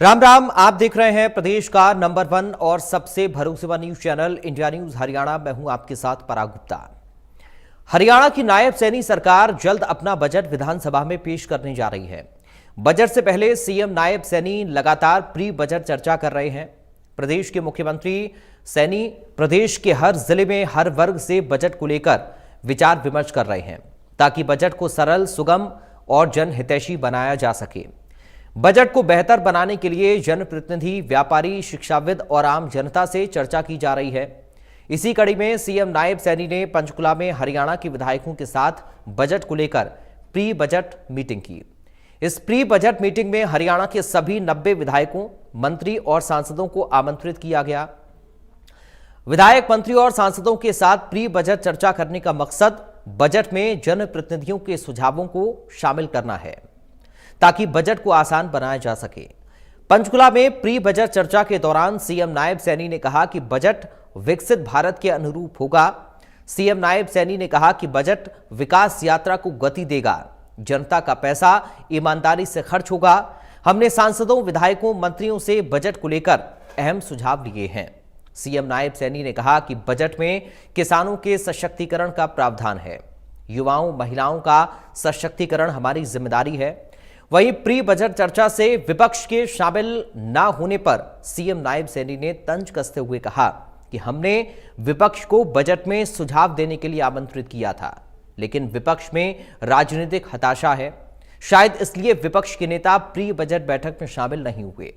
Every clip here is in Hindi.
राम राम। आप देख रहे हैं प्रदेश का नंबर 1 और सबसे भरोसेमंद news channel India news Haryana. मैं हूं आपके साथ पराग गुप्ता। हरियाणा की नायब सैनी सरकार जल्द अपना बजट विधानसभा में पेश करने जा रही है। बजट से पहले सीएम नायब सैनी लगातार प्री बजट चर्चा कर रहे हैं। प्रदेश के मुख्यमंत्री सैनी प्रदेश के हर जिले में हर वर्ग से बजट को लेकर विचार विमर्श कर रहे हैं ताकि बजट को सरल, सुगम और जनहितैषी बनाया जा सके। बजट को बेहतर बनाने के लिए जनप्रतिनिधि, व्यापारी, शिक्षाविद और आम जनता से चर्चा की जा रही है। इसी कड़ी में सीएम नायब सैनी ने पंचकुला में हरियाणा के विधायकों के साथ बजट को लेकर प्री बजट मीटिंग की। इस प्री बजट मीटिंग में हरियाणा के सभी 90 विधायकों, मंत्री और सांसदों को आमंत्रित किया गया। विधायक, मंत्री और सांसदों के साथ प्री बजट चर्चा करने का मकसद बजट में जनप्रतिनिधियों के सुझावों को शामिल करना है ताकि बजट को आसान बनाया जा सके। पंचकुला में प्री बजट चर्चा के दौरान सीएम नायब सैनी ने कहा कि बजट विकसित भारत के अनुरूप होगा। सीएम नायब सैनी ने कहा कि बजट विकास यात्रा को गति देगा, जनता का पैसा ईमानदारी से खर्च होगा। हमने सांसदों, विधायकों, मंत्रियों से बजट को लेकर अहम सुझाव लिए हैं। सीएम नायब सैनी ने कहा कि बजट में किसानों के सशक्तिकरण का प्रावधान है। युवाओं, महिलाओं का सशक्तिकरण हमारी जिम्मेदारी है। वहीं प्री बजट चर्चा से विपक्ष के शामिल न होने पर सीएम नायब सैनी ने तंज कसते हुए कहा कि हमने विपक्ष को बजट में सुझाव देने के लिए आमंत्रित किया था, लेकिन विपक्ष में राजनीतिक हताशा है। शायद इसलिए विपक्ष के नेता प्री बजट बैठक में शामिल नहीं हुए।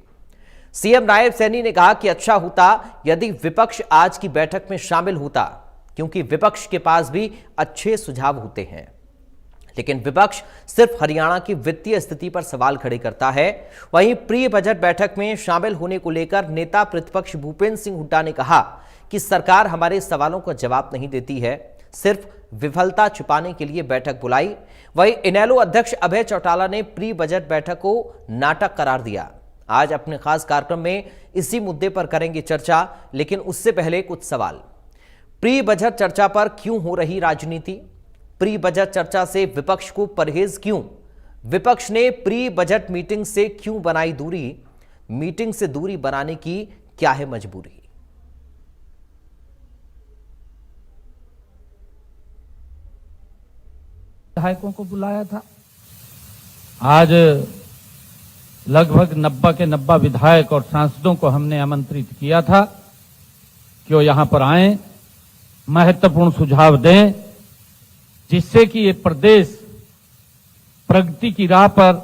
सीएम नायब सैनी ने कहा कि अच्छा होता यदि विपक्ष आज की बैठक में शामिल होता, क्योंकि विपक्ष के पास भी अच्छे सुझाव होते हैं, लेकिन विपक्ष सिर्फ हरियाणा की वित्तीय स्थिति पर सवाल खड़े करता है। वहीं प्री बजट बैठक में शामिल होने को लेकर नेता प्रतिपक्ष भूपेंद्र सिंह हुड्डा ने कहा कि सरकार हमारे सवालों का जवाब नहीं देती है, सिर्फ विफलता छिपाने के लिए बैठक बुलाई। वहीं इनेलो अध्यक्ष अभय चौटाला ने प्री बजट बैठक को नाटक करार दिया। आज अपने खास कार्यक्रम में इसी मुद्दे पर करेंगे चर्चा, लेकिन उससे पहले कुछ सवाल। प्री बजट चर्चा पर क्यों हो रही राजनीति? प्री बजट चर्चा से विपक्ष को परहेज क्यों? विपक्ष ने प्री बजट मीटिंग से क्यों बनाई दूरी? मीटिंग से दूरी बनाने की क्या है मजबूरी? विधायकों को बुलाया था। आज लगभग 90 के 90 विधायक और सांसदों को हमने आमंत्रित किया था कि वो यहां पर आए, महत्वपूर्ण सुझाव दें, जिससे कि ये प्रदेश प्रगति की राह पर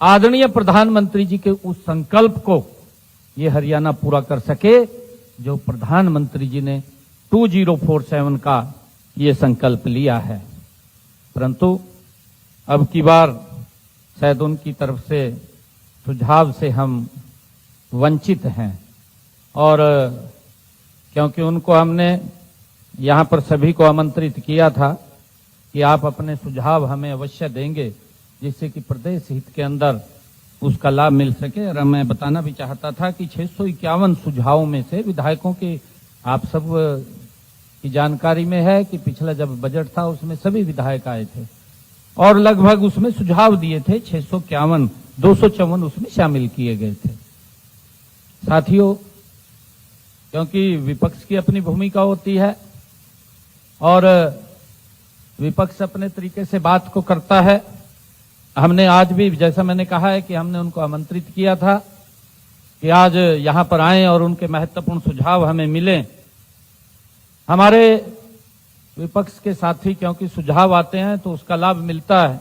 आदरणीय प्रधानमंत्री जी के उस संकल्प को ये हरियाणा पूरा कर सके जो प्रधानमंत्री जी ने 2047 का ये संकल्प लिया है। परंतु अब की बार शायद उनकी तरफ से सुझाव से हम वंचित हैं, और क्योंकि उनको हमने यहां पर सभी को आमंत्रित किया था कि आप अपने सुझाव हमें अवश्य देंगे, जिससे कि प्रदेश हित के अंदर उसका लाभ मिल सके। और मैं बताना भी चाहता था कि 651 सुझावों में से विधायकों के, आप सब की जानकारी में है कि पिछला जब बजट था उसमें सभी विधायक आए थे और लगभग उसमें सुझाव दिए थे। 651, 254 उसमें शामिल किए गए थे। साथियों, क्योंकि विपक्ष की अपनी भूमिका होती है और विपक्ष अपने तरीके से बात को करता है। हमने आज भी, जैसा मैंने कहा है कि हमने उनको आमंत्रित किया था कि आज यहां पर आएं और उनके महत्वपूर्ण सुझाव हमें मिलें। हमारे विपक्ष के साथी क्योंकि सुझाव आते हैं तो उसका लाभ मिलता है।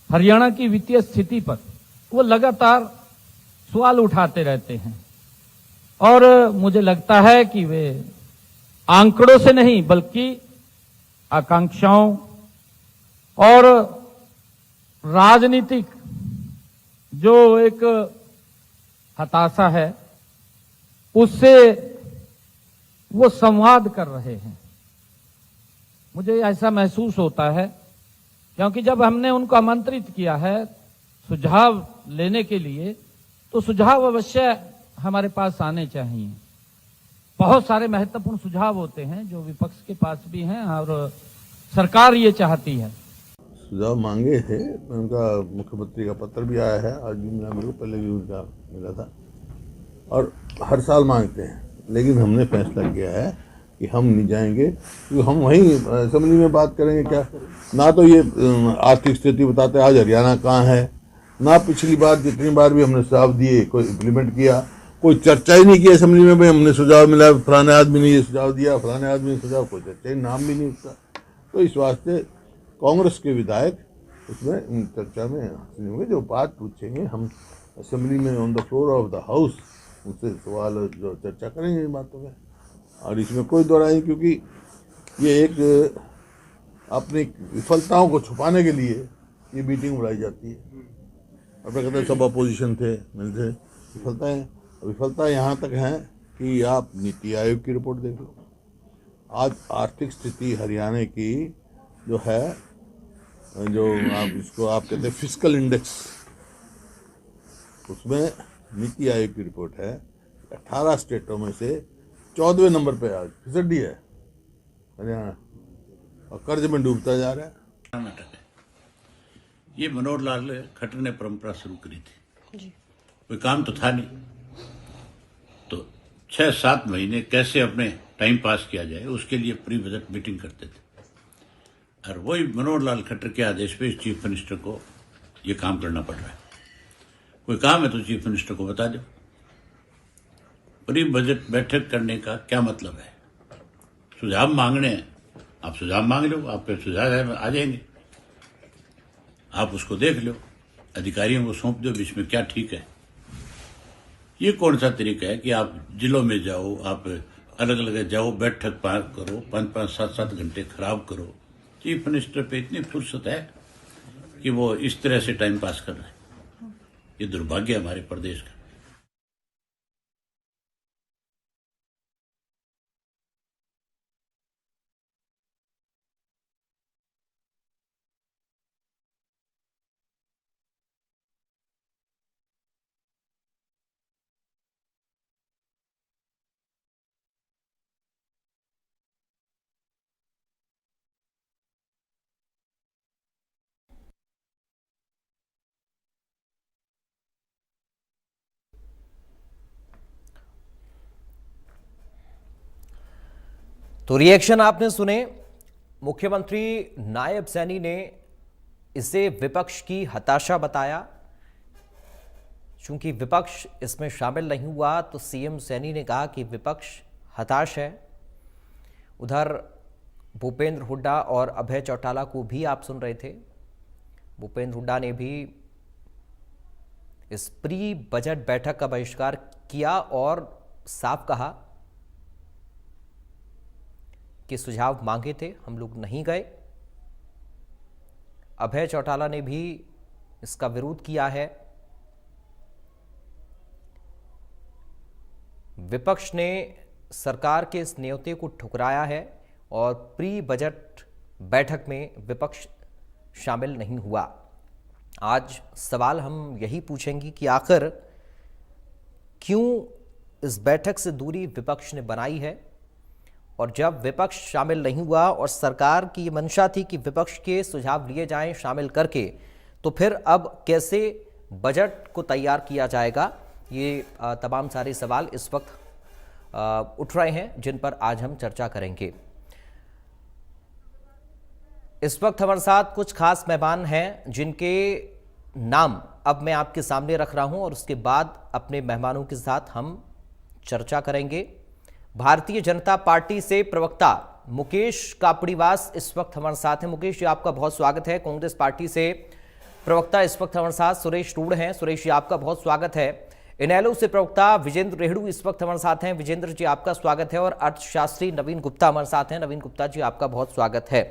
हरियाणा की वित्तीय स्थिति पर वो लगातार सवाल उठाते रहते हैं और मुझे लगता है कि वे आंकड़ों से नहीं बल्कि आकांक्षाओं और राजनीतिक जो एक हताशा है उससे वो संवाद कर रहे हैं। मुझे ऐसा महसूस होता है क्योंकि जब हमने उनको आमंत्रित किया है सुझाव लेने के लिए, तो सुझाव अवश्य हमारे पास आने चाहिए। बहुत सारे महत्वपूर्ण सुझाव होते हैं जो विपक्ष के पास भी हैं और सरकार ये चाहती है। सुझाव मांगे थे। उनका मुख्यमंत्री का पत्र भी आया है, आज भी मिला मेरे को, पहले भी उनका मिला था, और हर साल मांगते हैं। लेकिन हमने फैसला किया है कि हम नहीं जाएंगे, क्योंकि हम वहीं असेंबली में बात करेंगे। क्या ना तो ये आर्थिक स्थिति बताते आज हरियाणा कहाँ है, ना पिछली बार जितनी बार भी हमने सुझाव दिए कोई इम्प्लीमेंट किया, कोई चर्चा ही नहीं की असेंबली में। भाई हमने सुझाव मिला, फलाने आदमी ने ये सुझाव दिया, फलाने आदमी ने सुझाव, कोई चर्चा ही, नाम भी नहीं उसका। तो इस वास्ते कांग्रेस के विधायक उसमें चर्चा में हासिल होंगे। जो बात पूछेंगे हम असेंबली में on the floor of the house उनसे सवाल जो चर्चा करेंगे इन बातों में, और इसमें कोई दो राय, क्योंकि ये एक अपनी विफलताओं को छुपाने के लिए ये मीटिंग बुलाई जाती है। अपने कहते हैं सब अपोजिशन थे, मिलते विफलता यहाँ तक है कि आप नीति आयोग की रिपोर्ट देख लो। आज आर्थिक स्थिति हरियाणा की जो है, जो आप कहते हैं फिस्कल इंडेक्स, उसमें नीति आयोग की रिपोर्ट है 18 स्टेटों में से 14वें नंबर पे आज फिसड्डी है हरियाणा, और कर्ज में डूबता जा रहा है। कर्नाटक है। ये मनोहर लाल खट्टर ने परंपरा शुरू करी थी जी। कोई काम तो था नहीं, तो 6-7 महीने कैसे अपने टाइम पास किया जाए उसके लिए प्री बजट मीटिंग करते थे, और वही मनोहर लाल खट्टर के आदेश पे चीफ मिनिस्टर को ये काम करना पड़ रहा है। कोई काम है तो चीफ मिनिस्टर को बता दो। प्री बजट बैठक करने का क्या मतलब है? सुझाव मांगने हैं, आप सुझाव मांग लो, आपके सुझाव आ जाएंगे, आप उसको देख लो, अधिकारियों को सौंप दो बीच में क्या ठीक है। ये कौन सा तरीका है कि आप जिलों में जाओ, आप अलग अलग जाओ, बैठक पार करो, 5-5, 7-7 घंटे खराब करो। चीफ मिनिस्टर पे इतनी फुर्सत है कि वो इस तरह से टाइम पास कर रहे हैं। ये दुर्भाग्य है हमारे प्रदेश का। तो रिएक्शन आपने सुने। मुख्यमंत्री नायब सैनी ने इसे विपक्ष की हताशा बताया। चूंकि विपक्ष इसमें शामिल नहीं हुआ तो सीएम सैनी ने कहा कि विपक्ष हताश है। उधर भूपेंद्र हुड्डा और अभय चौटाला को भी आप सुन रहे थे। भूपेंद्र हुड्डा ने भी इस प्री बजट बैठक का बहिष्कार किया और साफ कहा कि सुझाव मांगे थे, हम लोग नहीं गए। अभय चौटाला ने भी इसका विरोध किया है। विपक्ष ने सरकार के इस न्योते को ठुकराया है और प्री बजट बैठक में विपक्ष शामिल नहीं हुआ। आज सवाल हम यही पूछेंगे कि आखिर क्यों इस बैठक से दूरी विपक्ष ने बनाई है, और जब विपक्ष शामिल नहीं हुआ और सरकार की मंशा थी कि विपक्ष के सुझाव लिए जाएं शामिल करके, तो फिर अब कैसे बजट को तैयार किया जाएगा। ये तमाम सारे सवाल इस वक्त उठ रहे हैं जिन पर आज हम चर्चा करेंगे। इस वक्त हमारे साथ कुछ खास मेहमान हैं जिनके नाम अब मैं आपके सामने रख रहा हूं और उसके बाद अपने मेहमानों के साथ हम चर्चा करेंगे। भारतीय जनता पार्टी से प्रवक्ता मुकेश कापड़ीवास इस वक्त हमारे साथ हैं। मुकेश जी, आपका बहुत स्वागत है। कांग्रेस पार्टी से प्रवक्ता इस वक्त हमारे साथ सुरेश रूढ़ हैं। सुरेश जी, आपका बहुत स्वागत है। इनेलो से प्रवक्ता विजेंद्र रेहड़ू इस वक्त हमारे साथ हैं। विजेंद्र जी, आपका स्वागत है। और अर्थशास्त्री नवीन गुप्ता हमारे साथ हैं। नवीन गुप्ता जी, आपका बहुत स्वागत है।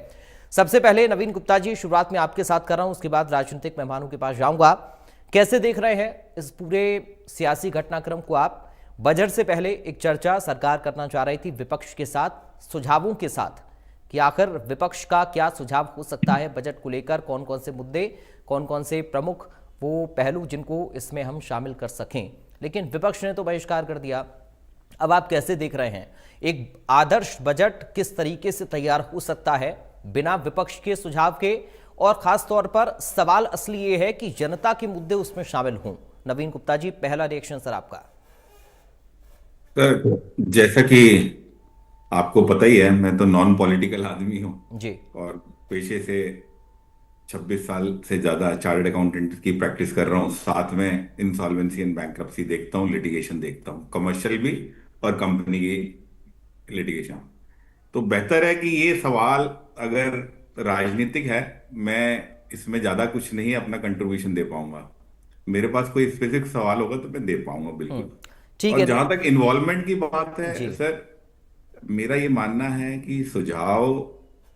सबसे पहले नवीन गुप्ता जी, शुरुआत में आपके साथ कर रहा हूं, उसके बाद राजनीतिक मेहमानों के पास जाऊंगा। कैसे देख रहे हैं इस पूरे सियासी घटनाक्रम को आप? बजट से पहले एक चर्चा सरकार करना चाह रही थी विपक्ष के साथ, सुझावों के साथ, कि आखिर विपक्ष का क्या सुझाव हो सकता है बजट को लेकर, कौन कौन से मुद्दे, कौन कौन से प्रमुख वो पहलू जिनको इसमें हम शामिल कर सकें। लेकिन विपक्ष ने तो बहिष्कार कर दिया। अब आप कैसे देख रहे हैं एक आदर्श बजट किस तरीके से तैयार हो सकता है बिना विपक्ष के सुझाव के, और खास तौर पर सवाल असली ये है कि जनता के मुद्दे उसमें शामिल हों। नवीन गुप्ता जी, पहला रिएक्शन सर आपका। सर, जैसा कि आपको पता ही है, मैं तो नॉन पॉलिटिकल आदमी हूँ जी। और पेशे से 26 साल से ज्यादा चार्टर्ड अकाउंटेंट की प्रैक्टिस कर रहा हूँ। साथ में इंसॉल्वेंसी एंड बैंक्रप्सी देखता हूँ, लिटिगेशन देखता हूँ, कमर्शियल भी और कंपनी की लिटिगेशन। तो बेहतर है कि ये सवाल अगर राजनीतिक है, मैं इसमें ज्यादा कुछ नहीं अपना कंट्रीब्यूशन दे पाऊंगा। मेरे पास कोई स्पेसिफिक सवाल होगा तो मैं दे पाऊंगा, बिल्कुल। ठीक और है। जहां तक इन्वॉल्वमेंट की बात है जी। सर, मेरा ये मानना है कि सुझाव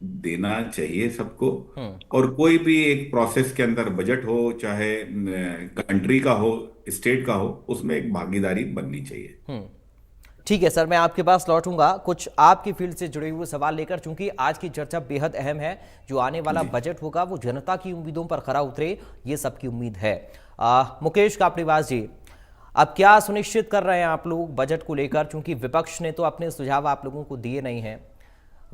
देना चाहिए सबको। और कोई भी एक प्रोसेस के अंदर, बजट हो चाहे कंट्री का हो, स्टेट का हो, उसमें एक भागीदारी बननी चाहिए। ठीक है सर, मैं आपके पास लौटूंगा कुछ आपकी फील्ड से जुड़े हुए सवाल लेकर, क्योंकि आज की चर्चा बेहद अहम है। जो आने वाला बजट होगा वो जनता की उम्मीदों पर खरा उतरे, ये सबकी उम्मीद है। मुकेश कापड़ीवास जी, अब क्या सुनिश्चित कर रहे हैं आप लोग बजट को लेकर, क्योंकि विपक्ष ने तो अपने सुझाव आप लोगों को दिए नहीं हैं।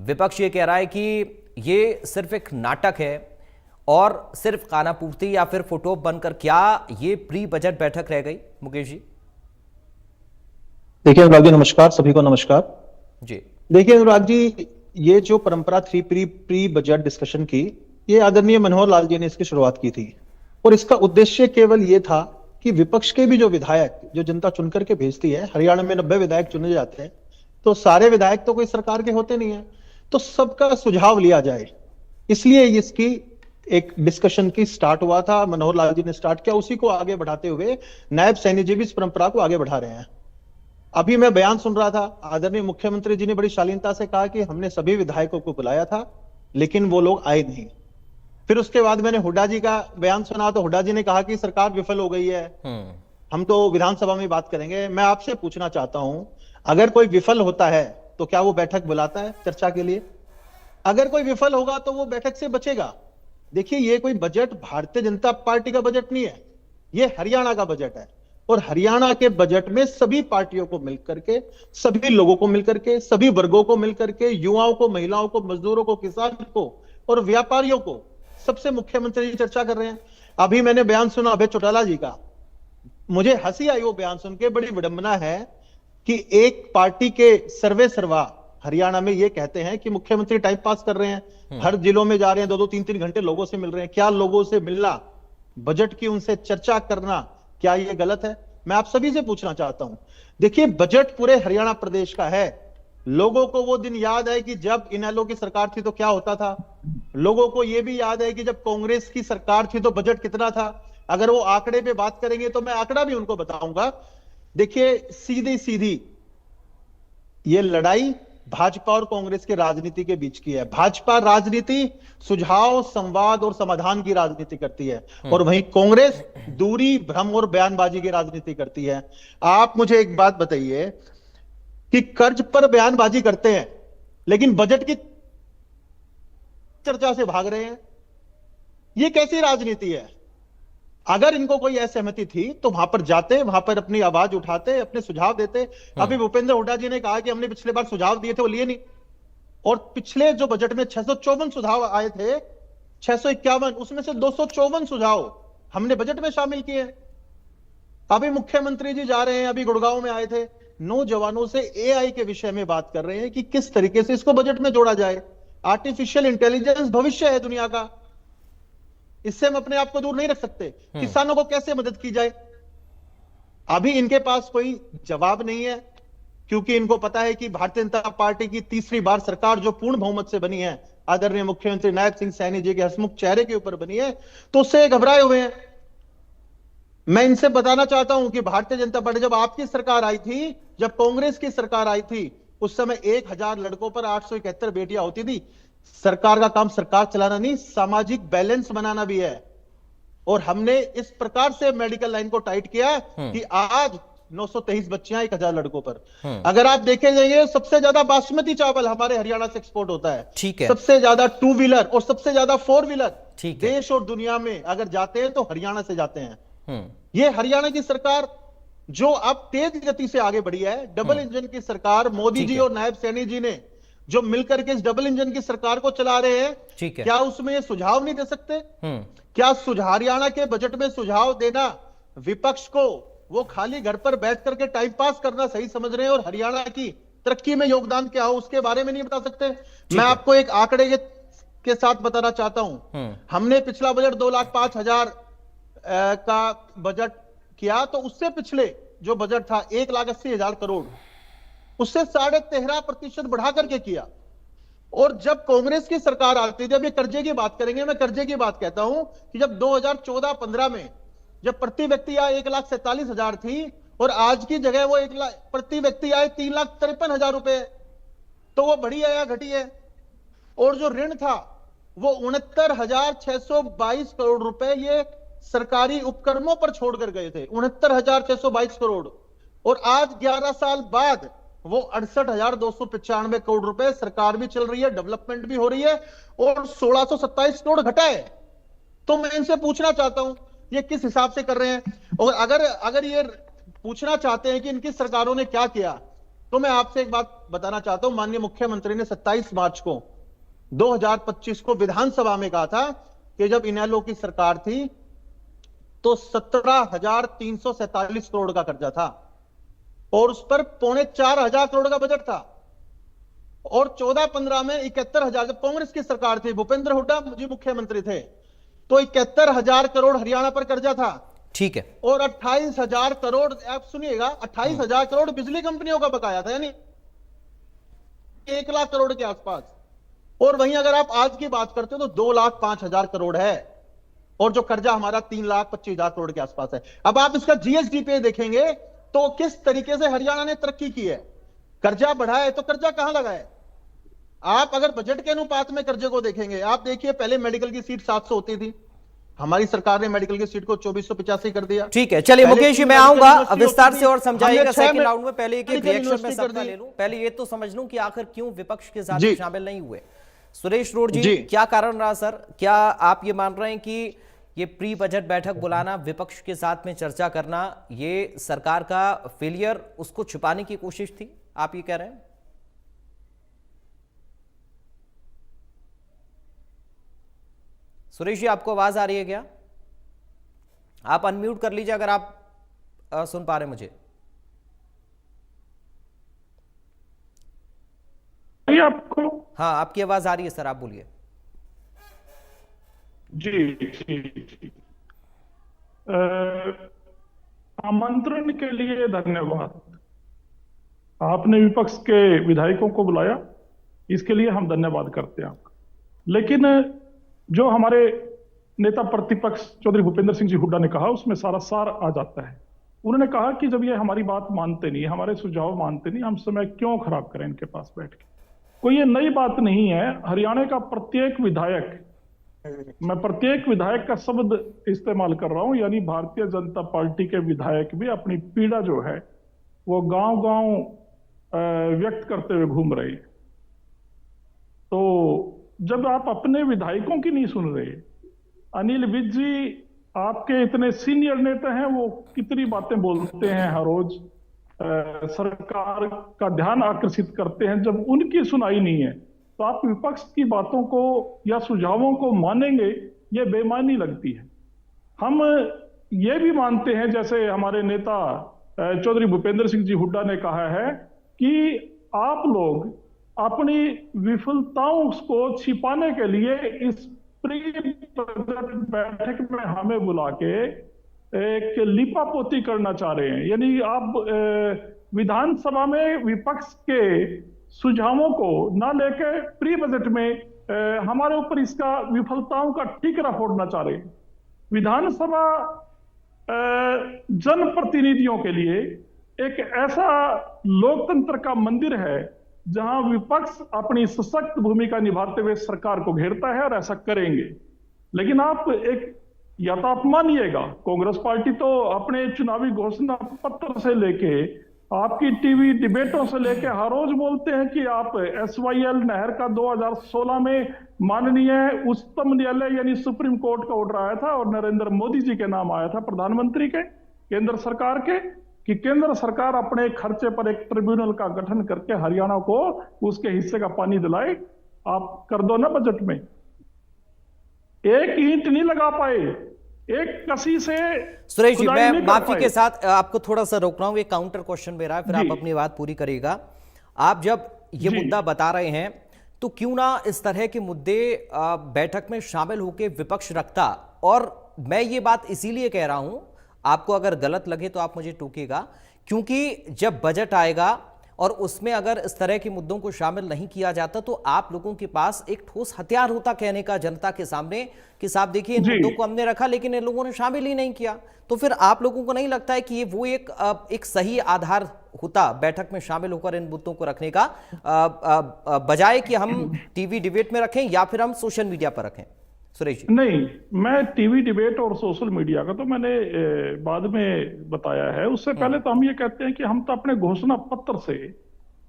विपक्ष ये कह रहा है कि ये सिर्फ एक नाटक है और सिर्फ खानापूर्ति या फिर फोटो बनकर। क्या ये प्री बजट बैठक रह गई? मुकेश जी। देखिए अनुराग जी, नमस्कार, सभी को नमस्कार जी। देखिए अनुराग जी, ये जो परंपरा थी प्री बजट डिस्कशन की, ये आदरणीय मनोहर लाल जी ने इसकी शुरुआत की थी। और इसका उद्देश्य केवल ये था कि विपक्ष के भी जो विधायक, जो जनता चुनकर के भेजती है, हरियाणा में 90 विधायक चुने जाते हैं, तो सारे विधायक तो कोई सरकार के होते नहीं है, तो सबका सुझाव लिया जाए। इसलिए इसकी एक डिस्कशन की स्टार्ट हुआ था, मनोहर लाल जी ने स्टार्ट किया। उसी को आगे बढ़ाते हुए नायब सैनी जी भी इस परंपरा को आगे बढ़ा रहे हैं। अभी मैं बयान सुन रहा था, आदरणीय मुख्यमंत्री जी ने बड़ी शालीनता से कहा कि हमने सभी विधायकों को बुलाया था लेकिन वो लोग आए नहीं। फिर उसके बाद मैंने हुड्डा जी का बयान सुना, तो हुड्डा जी ने कहा कि सरकार विफल हो गई है, हम तो विधानसभा में बात करेंगे। मैं आपसे पूछना चाहता हूं, अगर कोई विफल होता है तो क्या वो बैठक बुलाता है चर्चा के लिए? अगर कोई विफल होगा तो वो बैठक से बचेगा। देखिए, ये कोई बजट भारतीय जनता पार्टी का बजट नहीं है, ये हरियाणा का बजट है। और हरियाणा के बजट में सभी पार्टियों को मिलकर के, सभी लोगों को मिलकर के, सभी वर्गों को मिलकर के, युवाओं को, महिलाओं को, मजदूरों को, किसानों को और व्यापारियों को, सबसे मुख्यमंत्री जी चर्चा कर रहे हैं। अभी मैंने बयान सुना अभय चौटाला जी का, मुझे हंसी आई वो बयान सुन के। बड़ी विडंबना है कि एक पार्टी के सर्वे सर्वा हरियाणा में ये कहते हैं कि मुख्यमंत्री टाइम पास कर रहे हैं, हर जिलों में जा रहे हैं, 2-2, 3-3 घंटे लोगों से मिल रहे हैं। क्या लोगों से मिलना, बजट की उनसे चर्चा करना, क्या ये गलत है? मैं आप सभी से पूछना चाहता हूं। देखिए, बजट पूरे हरियाणा प्रदेश का है। लोगों को वो दिन याद है कि जब इनेलो की सरकार थी तो क्या होता था। लोगों को यह भी याद है कि जब कांग्रेस की सरकार थी तो बजट कितना था। अगर वो आंकड़े पे बात करेंगे तो मैं आंकड़ा भी उनको बताऊंगा। देखिए, सीधी सीधी ये लड़ाई भाजपा और कांग्रेस के राजनीति के बीच की है। भाजपा राजनीति सुझाव, संवाद और समाधान की राजनीति करती है, और वहीं कांग्रेस दूरी, भ्रम और बयानबाजी की राजनीति करती है। आप मुझे एक बात बताइए कि कर्ज पर बयानबाजी करते हैं लेकिन बजट की चर्चा से भाग रहे हैं, यह कैसी राजनीति है? अगर इनको कोई असहमति थी तो वहां पर जाते, वहां पर अपनी आवाज उठाते, अपने सुझाव देते। अभी भूपेंद्र हुड्डा जी ने कहा कि हमने पिछले बार सुझाव दिए थे, वो लिए नहीं। और पिछले जो बजट में 654 सुझाव आए थे, 651, उसमें से 254 सुझाव हमने बजट में शामिल किए। अभी मुख्यमंत्री जी जा रहे हैं, अभी गुड़गांव में आए थे, नौजवानों से एआई के विषय में बात कर रहे हैं कि किस तरीके से इसको बजट में जोड़ा जाए। आर्टिफिशियल इंटेलिजेंस भविष्य है दुनिया का, इससे हम अपने आप को दूर नहीं रख सकते। किसानों को कैसे मदद की जाए, अभी इनके पास कोई जवाब नहीं है, क्योंकि इनको पता है कि भारतीय जनता पार्टी की तीसरी बार सरकार जो पूर्ण बहुमत से बनी है, आदरणीय मुख्यमंत्री नायब सिंह सैनी जी के हंसमुख चेहरे के ऊपर बनी है, तो उससे घबराए हुए हैं। मैं इनसे बताना चाहता हूं कि भारतीय जनता पार्टी जब आपकी सरकार आई थी, जब कांग्रेस की सरकार आई थी, उस समय 1000 लड़कों पर 871 बेटियां होती थी। सरकार का काम सरकार चलाना नहीं, सामाजिक बैलेंस बनाना भी है। और हमने इस प्रकार से मेडिकल लाइन को टाइट किया कि आज 923 बच्चियां 1000 लड़कों पर। अगर आप देखे जाइए, सबसे ज्यादा बासमती चावल हमारे हरियाणा से एक्सपोर्ट होता है। ठीक है। सबसे ज्यादा 2 व्हीलर और सबसे ज्यादा 4 व्हीलर ठीक है। देश और दुनिया में अगर जाते हैं तो हरियाणा से जाते हैं। ये हरियाणा की सरकार जो अब तेज गति से आगे बढ़ी है, डबल इंजन की सरकार, मोदी जी और नायब सैनी जी ने जो मिलकर के इस डबल इंजन की सरकार को चला रहे हैं, ठीक है। क्या उसमें ये सुझाव नहीं दे सकते? हम्म। क्या हरियाणा के बजट में सुझाव देना विपक्ष को वो खाली घर पर बैठ करके टाइम पास करना सही समझ रहे हैं, और हरियाणा की तरक्की में योगदान क्या हो उसके बारे में नहीं बता सकते? मैं आपको एक आंकड़े के साथ बताना चाहता हूं। हमने पिछला बजट 2,05,000 का बजट किया, तो उससे पिछले जो बजट था 1,80,000 करोड़, उससे 13.5% बढ़ा करके किया। और जब कांग्रेस की सरकार आती थी, जब ये कर्जे की बात करेंगे, मैं कर्जे की बात कहता हूं कि जब 2014-15 में जब प्रति व्यक्ति आय 1,47,000 थी, और आज की जगह वो 1 लाख प्रति व्यक्ति आय 3,53,000 रुपए, तो वो बढ़ी है या घटी है? और जो ऋण था वो 69,622 करोड़ रुपए ये सरकारी उपक्रमों पर छोड़कर गए थे, 69,622 करोड़। और आज 11 साल बाद वो 68,295 करोड़ रुपए, सरकार भी चल रही है, डेवलपमेंट भी हो रही है, और 1,627 करोड़ घटा है। तो मैं इनसे पूछना चाहता हूं ये किस हिसाब से कर रहे हैं? और अगर ये पूछना चाहते हैं कि इनकी सरकारों ने क्या किया, तो मैं आपसे एक बात बताना चाहता हूं। माननीय मुख्यमंत्री ने 27 मार्च को 2025 को विधानसभा में कहा था कि जब इनेलो की सरकार थी तो 17,347 करोड़ का कर्जा था, और उस पर 3,450 करोड़ का बजट था। और 14-15 में 71,000, जब कांग्रेस की सरकार थी, भूपेंद्र हुड्डा जी मुख्यमंत्री थे, तो 71,000 करोड़ हरियाणा पर कर्जा था। ठीक है। और 28,000 करोड़, आप सुनिएगा, 28,000 करोड़ बिजली कंपनियों का बकाया था, यानी 1 लाख करोड़ के आसपास। और वहीं अगर आप आज की बात करते हो तो 2,05,000 करोड़ है, और जो कर्जा हमारा 3,25,000 करोड़ के आसपास है। अब आप इसका जीएसडी पे देखेंगे तो किस तरीके से हरियाणा ने तरक्की की है। कर्जा बढ़ा है तो कर्जा कहां लगा है? आप अगर बजट के अनुपात में कर्जे को देखेंगे, आप देखिए पहले मेडिकल की सीट 700 होती थी, हमारी सरकार ने मेडिकल की सीट को 2,485 कर दिया। ठीक है, चलिए मुकेश जी, मैं आऊंगा विस्तार से और समझाइएगा हमने सेकंड 6 राउंड में। पहले एक मेडिकल रिएक्शन में यूनिवर्सिटी सबका कर दी। ले लूं, पहले ये तो समझ लूं कि आखिर क्यों विपक्ष के साथ जी। शामिल नहीं हुए। सुरेश रोड जी, जी। क्या कारण रहा सर? क्या आप ये मान रहे हैं कि ये प्री बजट बैठक बुलाना, विपक्ष के साथ में चर्चा करना, ये सरकार का फेलियर, उसको छुपाने की कोशिश थी, आप ये कह रहे हैं? सुरेश जी, आपको आवाज आ रही है क्या? आप अनम्यूट कर लीजिए अगर आप सुन पा रहे हैं मुझे। आपको? हाँ, आपकी आवाज आ रही है सर, आप बोलिए। जी। आमंत्रण के लिए धन्यवाद। आपने विपक्ष के विधायकों को बुलाया, इसके लिए हम धन्यवाद करते हैं आपका। लेकिन जो हमारे नेता प्रतिपक्ष चौधरी भूपेंद्र सिंह जी हुड्डा ने कहा, उसमें सारा सार आ जाता है। उन्होंने कहा कि जब ये हमारी बात मानते नहीं, हमारे सुझाव मानते नहीं, हम समय क्यों खराब करें इनके पास बैठ के। कोई ये नई बात नहीं है। हरियाणा का प्रत्येक विधायक, मैं प्रत्येक विधायक का शब्द इस्तेमाल कर रहा हूं, यानी भारतीय जनता पार्टी के विधायक भी अपनी पीड़ा जो है वो गांव-गांव व्यक्त करते हुए घूम रहे हैं। तो जब आप अपने विधायकों की नहीं सुन रहे, अनिल विज जी आपके इतने सीनियर नेता हैं, वो कितनी बातें बोलते हैं हर रोज, सरकार का ध्यान आकर्षित करते हैं, जब उनकी सुनाई नहीं है तो आप विपक्ष की बातों को या सुझावों को मानेंगे, ये बेईमानी लगती है। हम ये भी मानते हैं, जैसे हमारे नेता चौधरी भूपेंद्र सिंह जी हुड्डा ने कहा है कि आप लोग अपनी विफलताओं को छिपाने के लिए इस प्री बजट बैठक में हमें बुला के एक लिपापोती करना चाह रहे हैं। यानी आप विधानसभा में विपक्ष के सुझावों को ना लेके प्री बजट में हमारे ऊपर इसका विफलताओं का ठीकरा फोड़ना चाह रहे हैं। विधानसभा जनप्रतिनिधियों के लिए एक ऐसा लोकतंत्र का मंदिर है जहां विपक्ष अपनी सशक्त भूमिका निभाते हुए सरकार को घेरता है, और ऐसा करेंगे। लेकिन आप या तो आप मानिएगा, कांग्रेस पार्टी तो अपने चुनावी घोषणा पत्र से लेके आपकी टीवी डिबेटों से लेके हर रोज बोलते हैं कि आप SYL नहर का 2016 में माननीय उच्चतम न्यायालय यानी सुप्रीम कोर्ट का ऑर्डर आया था और नरेंद्र मोदी जी के नाम आया था, प्रधानमंत्री के, केंद्र सरकार के, कि केंद्र सरकार अपने खर्चे पर एक ट्रिब्यूनल का गठन करके हरियाणा को उसके हिस्से का पानी दिलाए। आप कर दो ना बजट में, एक ईंट नहीं लगा पाए, एक कसी से सुरेश जी, खुदाई मैं नहीं कर माफी पाए। के साथ आपको थोड़ा सा रोक रहा हूं, एक काउंटर क्वेश्चन मेरा है, फिर आप जी। अपनी बात पूरी करिएगा। आप जब ये जी। मुद्दा बता रहे हैं तो क्यों ना इस तरह के मुद्दे बैठक में शामिल होकर विपक्ष रखता। और मैं ये बात इसीलिए कह रहा हूं, आपको अगर गलत लगे तो आप मुझे टोकिएगा, क्योंकि जब बजट आएगा और उसमें अगर इस तरह के मुद्दों को शामिल नहीं किया जाता तो आप लोगों के पास एक ठोस हथियार होता कहने का जनता के सामने कि साहब देखिए इन जी। मुद्दों को हमने रखा लेकिन इन लोगों ने शामिल ही नहीं किया। तो फिर आप लोगों को नहीं लगता है कि ये वो एक सही आधार होता बैठक में शामिल होकर इन मुद्दों को रखने का, बजाय कि हम टीवी डिबेट में रखें या फिर हम सोशल मीडिया पर रखें? सुरेश जी। नहीं, मैं टीवी डिबेट और सोशल मीडिया का तो मैंने बाद में बताया है। उससे पहले तो हम ये कहते हैं कि हम तो अपने घोषणा पत्र से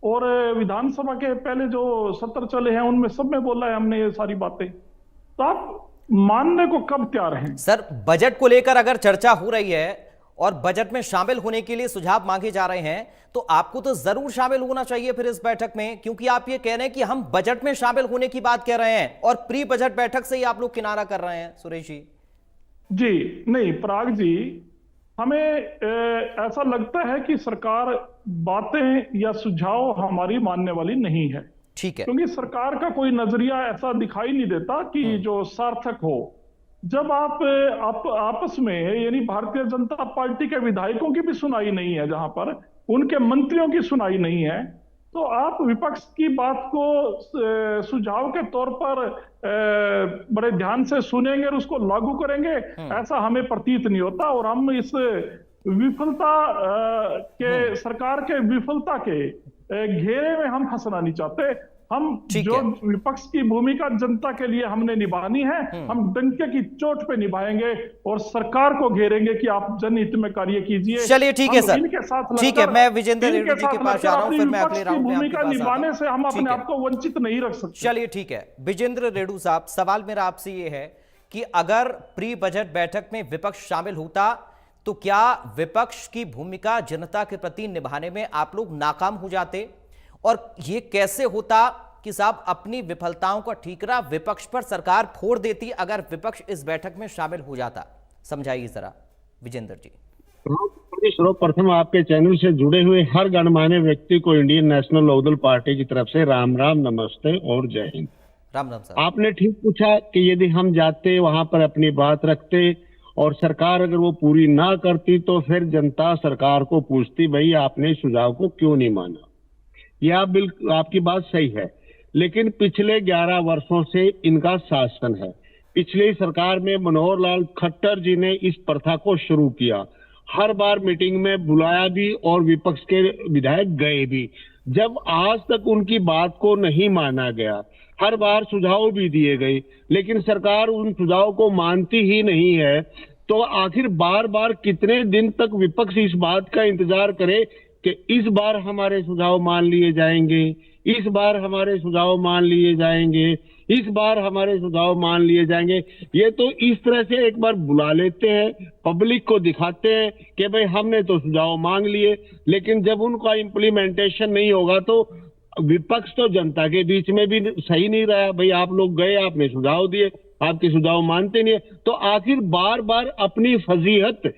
और विधानसभा के पहले जो सत्र चले हैं उनमें सब में बोला है हमने ये सारी बातें। तो आप मानने को कब तैयार हैं? सर, बजट को लेकर अगर चर्चा हो रही है और बजट में शामिल होने के लिए सुझाव मांगे जा रहे हैं तो आपको तो जरूर शामिल होना चाहिए फिर इस बैठक में, क्योंकि आप ये कह रहे हैं कि हम बजट में शामिल होने की बात कह रहे हैं और प्री बजट बैठक से ही आप लोग किनारा कर रहे हैं। सुरेश जी। जी नहीं पराग जी, हमें ऐसा लगता है कि सरकार बातें या सुझाव हमारी मानने वाली नहीं है, ठीक है। क्योंकि सरकार का कोई नजरिया ऐसा दिखाई नहीं देता कि जो सार्थक हो। जब आप आपस में, यानी भारतीय जनता पार्टी के विधायकों की भी सुनाई नहीं है, जहां पर उनके मंत्रियों की सुनाई नहीं है, तो आप विपक्ष की बात को सुझाव के तौर पर बड़े ध्यान से सुनेंगे और उसको लागू करेंगे, ऐसा हमें प्रतीत नहीं होता। और हम इस विफलता के, सरकार के विफलता के घेरे में हम फंसना नहीं चाहते। हम जो विपक्ष की भूमिका जनता के लिए हमने निभानी है, हम डंके की चोट पे निभाएंगे और सरकार को घेरेंगे कि आप जनहित में कार्य कीजिए। चलिए ठीक है सर, इनके साथ ठीक है। मैं विजेंद्र रेड्डी जी के पास जा रहा हूं, फिर मैं विपक्ष अगले की राउंड में आपके भूमिका पास आता निभाने हूं। से हम ठीक अपने है। आप को वंचित नहीं रख सकते। चलिए ठीक है। विजेंद्र रेड्डी साहब, सवाल मेरा आपसे ये है कि अगर प्री बजट बैठक में विपक्ष शामिल होता तो क्या विपक्ष की भूमिका जनता के प्रति निभाने में आप लोग नाकाम हो जाते? और ये कैसे होता कि साहब अपनी विफलताओं का ठीकरा विपक्ष पर सरकार फोड़ देती अगर विपक्ष इस बैठक में शामिल हो जाता? समझाइए जरा विजेंद्र जी। सर्वप्रथम आपके चैनल से जुड़े हुए हर गणमान्य व्यक्ति को इंडियन नेशनल लोकदल पार्टी की तरफ से राम राम, नमस्ते और जय हिंद। राम राम साहब। आपने ठीक पूछा कि यदि हम जाते वहां पर अपनी बात रखते और सरकार अगर वो पूरी ना करती तो फिर जनता सरकार को पूछती, भाई आपने सुझाव को क्यों नहीं माना। यह आपकी बात सही है, लेकिन पिछले 11 वर्षों से इनका शासन है। पिछली सरकार में मनोहर लाल खट्टर जी ने इस प्रथा को शुरू किया। हर बार मीटिंग में बुलाया भी और विपक्ष के विधायक गए भी। जब आज तक उनकी बात को नहीं माना गया, हर बार सुझाव भी दिए गए, लेकिन सरकार उन सुझाव को मानती ही नहीं है, तो आखिर बार बार कितने दिन तक विपक्ष इस बात का इंतजार करे कि इस बार हमारे सुझाव मान लिए जाएंगे, इस बार हमारे सुझाव मान लिए जाएंगे, इस बार हमारे सुझाव मान लिए जाएंगे। ये तो इस तरह से एक बार बुला लेते हैं, पब्लिक को दिखाते हैं कि भाई हमने तो सुझाव मांग लिए, लेकिन जब उनका इम्प्लीमेंटेशन नहीं होगा तो विपक्ष तो जनता के बीच में भी सही नहीं रहा। भाई आप लोग गए, आपने सुझाव दिए, आपके सुझाव मानते नहीं है, तो आखिर बार बार अपनी फजीहत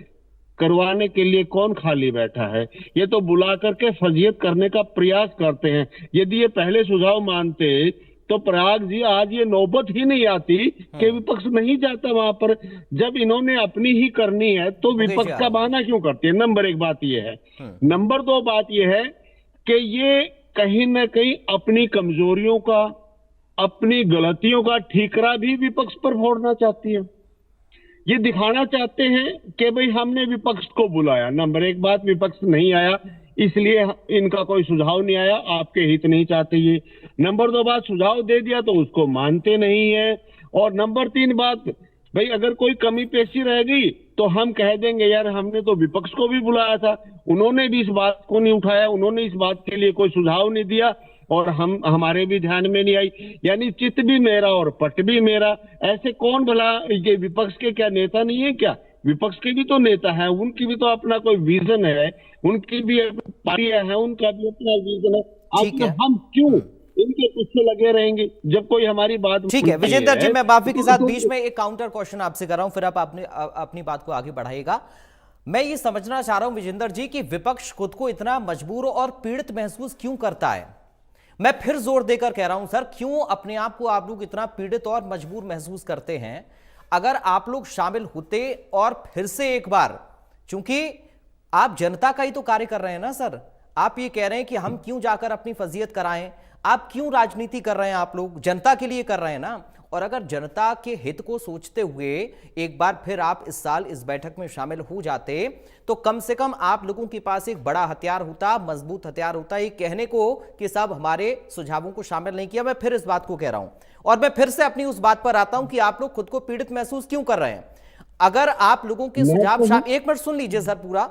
करवाने के लिए कौन खाली बैठा है? ये तो बुला करके फजीहत करने का प्रयास करते हैं। यदि ये पहले सुझाव मानते तो पराग जी आज ये नौबत ही नहीं आती कि विपक्ष नहीं जाता वहां पर। जब इन्होंने अपनी ही करनी है तो विपक्ष का बहाना क्यों करते हैं? नंबर 1 बात ये है। नंबर 2 बात ये है कि ये कहीं ना कहीं अपनी कमजोरियों का, अपनी गलतियों का ठीकरा भी विपक्ष पर फोड़ना चाहती है। ये दिखाना चाहते हैं कि भाई हमने विपक्ष को बुलाया। नंबर 1 बात, विपक्ष नहीं आया इसलिए इनका कोई सुझाव नहीं आया, आपके हित नहीं चाहते ये। नंबर 2 बात, सुझाव दे दिया तो उसको मानते नहीं है। और नंबर 3 बात, भाई अगर कोई कमी पेशी रह गई तो हम कह देंगे यार हमने तो विपक्ष को भी बुलाया था, उन्होंने भी इस बात को नहीं उठाया, उन्होंने इस बात के लिए कोई सुझाव नहीं दिया और हमारे भी ध्यान में नहीं आई। यानी चित भी मेरा और पट भी मेरा। ऐसे कौन भला, ये विपक्ष के क्या नेता नहीं है क्या? विपक्ष के भी तो नेता हैं, उनकी भी तो अपना कोई विजन है, उनकी भी पार्टियां हैं, उनका भी अपना विजन है। ठीक है। हम क्यों इनके पीछे लगे रहेंगे जब कोई हमारी बात ठीक है विजेंद्र जी, मैं माफी के साथ तो- बीच में एक काउंटर क्वेश्चन आपसे कर रहा हूं, फिर आप अपनी बात को आगे बढ़ाइएगा। मैं ये समझना चाह रहा हूं विजेंद्र जी कि विपक्ष खुद को इतना मजबूर और पीड़ित महसूस क्यों करता है। मैं फिर जोर देकर कह रहा हूं सर, क्यों अपने आप को आप लोग इतना पीड़ित और मजबूर महसूस करते हैं? अगर आप लोग शामिल होते और फिर से एक बार, चूंकि आप जनता का ही तो कार्य कर रहे हैं ना सर, आप ये कह रहे हैं कि हम क्यों जाकर अपनी फजीयत कराएं, आप क्यों राजनीति कर रहे हैं, आप लोग जनता के लिए कर रहे हैं ना। और अगर जनता के हित को सोचते हुए एक बार फिर आप इस साल इस बैठक में शामिल हो जाते तो कम से कम आप लोगों के पास एक बड़ा हथियार होता, मजबूत हथियार होता, ये कहने को कि साहब हमारे सुझावों को शामिल नहीं किया। मैं फिर इस बात को कह रहा हूं और मैं फिर से अपनी उस बात पर आता हूं कि आप लोग खुद को पीड़ित महसूस क्यों कर रहे हैं। अगर आप लोगों के सुझाव एक मिनट सुन लीजिए सर पूरा,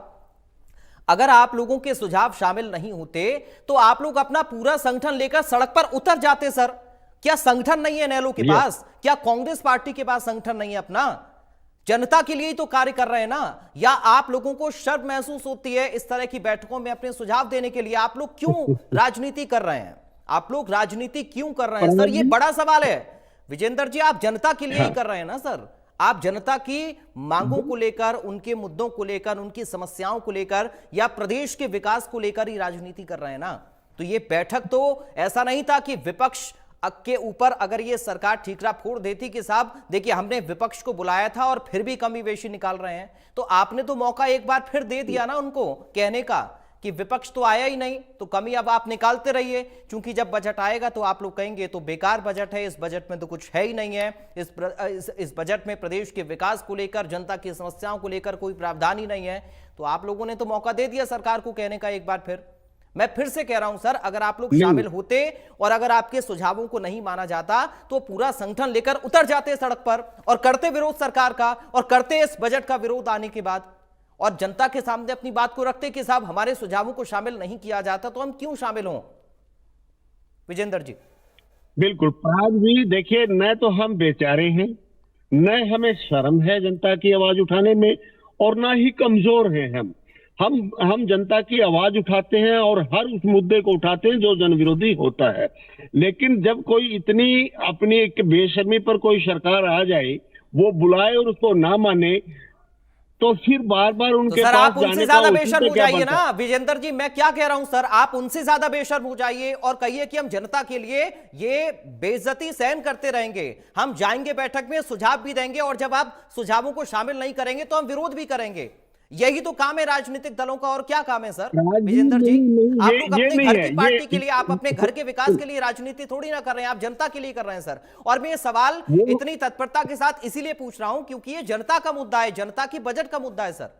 अगर आप लोगों के सुझाव शामिल नहीं होते तो आप लोग अपना पूरा संगठन लेकर सड़क पर उतर जाते सर। क्या संगठन नहीं है नेलो के पास? क्या कांग्रेस पार्टी के पास संगठन नहीं है अपना? जनता के लिए ही तो कार्य कर रहे हैं ना। या आप लोगों को शर्म महसूस होती है इस तरह की बैठकों में अपने सुझाव देने के लिए? आप लोग क्यों राजनीति कर रहे हैं? आप लोग राजनीति क्यों कर रहे हैं सर? ये बड़ा सवाल है विजेंद्र जी। आप जनता के लिए ही कर रहे हैं ना सर, आप जनता की मांगों को लेकर, उनके मुद्दों को लेकर, उनकी समस्याओं को लेकर या प्रदेश के विकास को लेकर ही राजनीति कर रहे हैं ना। तो ये बैठक तो ऐसा नहीं था कि विपक्ष के ऊपर अगर ये सरकार ठीकरा फोड़ देती कि साहब देखिए हमने विपक्ष को बुलाया था और फिर भी कमी बेशी निकाल रहे हैं, तो आपने तो मौका एक बार फिर दे दिया ना उनको कहने का कि विपक्ष तो आया ही नहीं तो कमी अब आप निकालते रहिए, क्योंकि जब बजट आएगा तो आप लोग कहेंगे तो बेकार बजट है, इस बजट में तो कुछ है ही नहीं है, इस बजट में प्रदेश के विकास को लेकर, जनता की समस्याओं को लेकर कोई प्रावधान ही नहीं है। तो आप लोगों ने तो मौका दे दिया सरकार को कहने का एक बार फिर। मैं फिर से कह रहा हूं सर, अगर आप लोग शामिल होते और अगर आपके सुझावों को नहीं माना जाता तो पूरा संगठन लेकर उतर जाते सड़क पर और करते विरोध सरकार का और करते इस बजट का विरोध आने के बाद और जनता के सामने अपनी बात को रखते कि साहब हमारे सुझावों को शामिल नहीं किया जाता तो हम क्यों शामिल हों। विजेंद्र जी बिल्कुल पराग जी, देखिए न तो हम बेचारे हैं, न हमें शर्म है जनता की आवाज उठाने में और ना ही कमजोर हैं हम जनता की आवाज उठाते हैं और हर उस मुद्दे को उठाते हैं जो जन विरोधी होता है। लेकिन जब कोई इतनी अपनी एक बेशर्मी पर कोई सरकार आ जाए, वो बुलाए और उसको ना माने, तो फिर बार बार उनके तो सर पास आप उनसे जाने ज्यादा का बेशर्म हो क्या जाइए बनता ना विजेंद्र जी। मैं क्या कह रहा हूं सर, आप उनसे ज्यादा बेशर्म हो जाइए और कहिए कि हम जनता के लिए ये बेइज्जती सहन करते रहेंगे, हम जाएंगे बैठक में, सुझाव भी देंगे और जब आप सुझावों को शामिल नहीं करेंगे तो हम विरोध भी करेंगे। यही तो काम है राजनीतिक दलों का, और क्या काम है सर विजेंद्र जी? आप लोग अपने घर की पार्टी के लिए, आप अपने घर के विकास के लिए राजनीति थोड़ी ना कर रहे हैं, आप जनता के लिए कर रहे हैं सर। और मैं ये सवाल इतनी तत्परता के साथ इसीलिए पूछ रहा हूं क्योंकि ये जनता का मुद्दा है, जनता की बजट का मुद्दा है सर।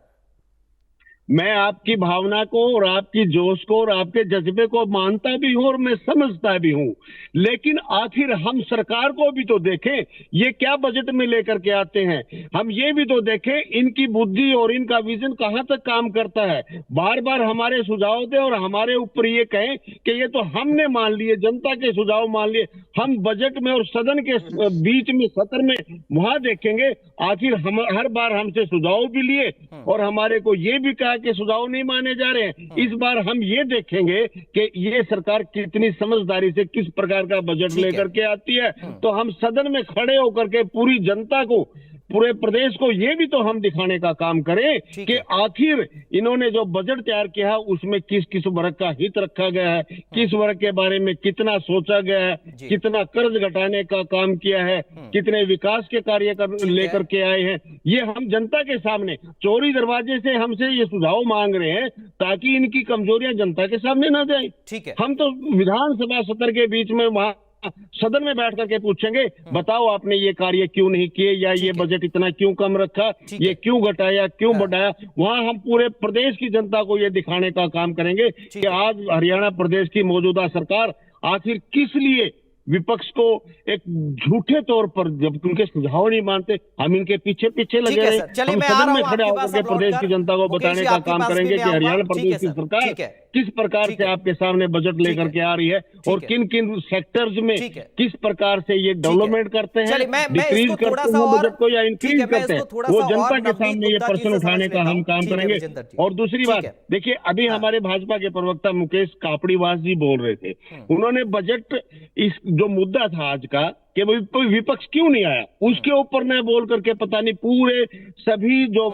मैं आपकी भावना को और आपकी जोश को और आपके जज्बे को मानता भी हूं और मैं समझता भी हूं, लेकिन आखिर हम सरकार को भी तो देखें, ये क्या बजट में लेकर के आते हैं, हम ये भी तो देखें इनकी बुद्धि और इनका विजन कहां तक काम करता है। बार बार हमारे सुझाव दे और हमारे ऊपर ये कहें कि ये तो हमने मान लिए, जनता के सुझाव मान लिए, हम बजट में और सदन के बीच में सत्र में वहां देखेंगे आखिर हम हर बार हमसे सुझाव भी लिए और हमारे को ये भी कहा के सुझाव नहीं माने जा रहे हैं। इस बार हम ये देखेंगे कि ये सरकार कितनी समझदारी से किस प्रकार का बजट लेकर के आती है। तो हम सदन में खड़े होकर के पूरी जनता को, पूरे प्रदेश को ये भी तो हम दिखाने का काम करें कि आखिर इन्होंने जो बजट तैयार किया है उसमें किस किस वर्ग का हित रखा गया है, किस वर्ग के बारे में कितना सोचा गया है, कितना कर्ज घटाने का काम किया है, कितने विकास के कार्य लेकर के आए हैं। ये हम जनता के सामने चोरी दरवाजे से हमसे ये सुझाव मांग रहे हैं ताकि इनकी कमजोरियां जनता के सामने ना जाए। ठीक है, हम तो विधानसभा सत्र के बीच में वहां सदन में बैठ करके पूछेंगे, बताओ आपने ये कार्य क्यों नहीं किए, या ये बजट इतना क्यों कम रखा, ये क्यों घटाया, क्यों बढ़ाया। वहां हम पूरे प्रदेश की जनता को ये दिखाने का काम करेंगे कि आज हरियाणा प्रदेश की मौजूदा सरकार आखिर किस लिए विपक्ष को एक झूठे तौर पर, जब उनके सुझाव नहीं मानते, हम इनके पीछे पीछे लगे रहे। हम सदन में खड़े होकर प्रदेश की जनता को बताने का काम करेंगे कि हरियाणा प्रदेश की सरकार किस प्रकार ठीक से है। आपके सामने बजट लेकर के आ रही है और है। किन किन सेक्टर्स में ठीक है। किस प्रकार से ये डेवलपमेंट करते हैं, चलिए मैं डिक्रीज इसको थोड़ा करते सा हैं और बजट को या ठीक इंक्रीज है, मैं करते हैं, इसको थोड़ा वो सा जनता और के नवनीत सामने ये गुप्ता जी प्रश्न से उठाने समझ का लेता हम हूं। काम ठीक है करेंगे। विजेंद्र जी, और दूसरी ठीक बात है। देखिए, अभी हाँ। हमारे भाजपा के प्रवक्ता मुकेश कापड़ीवास जी बोल रहे थे, उन्होंने बजट इस जो मुद्दा था आज का कि विपक्ष क्यों नहीं आया, उसके ऊपर न बोल करके पता नहीं पूरे सभी जो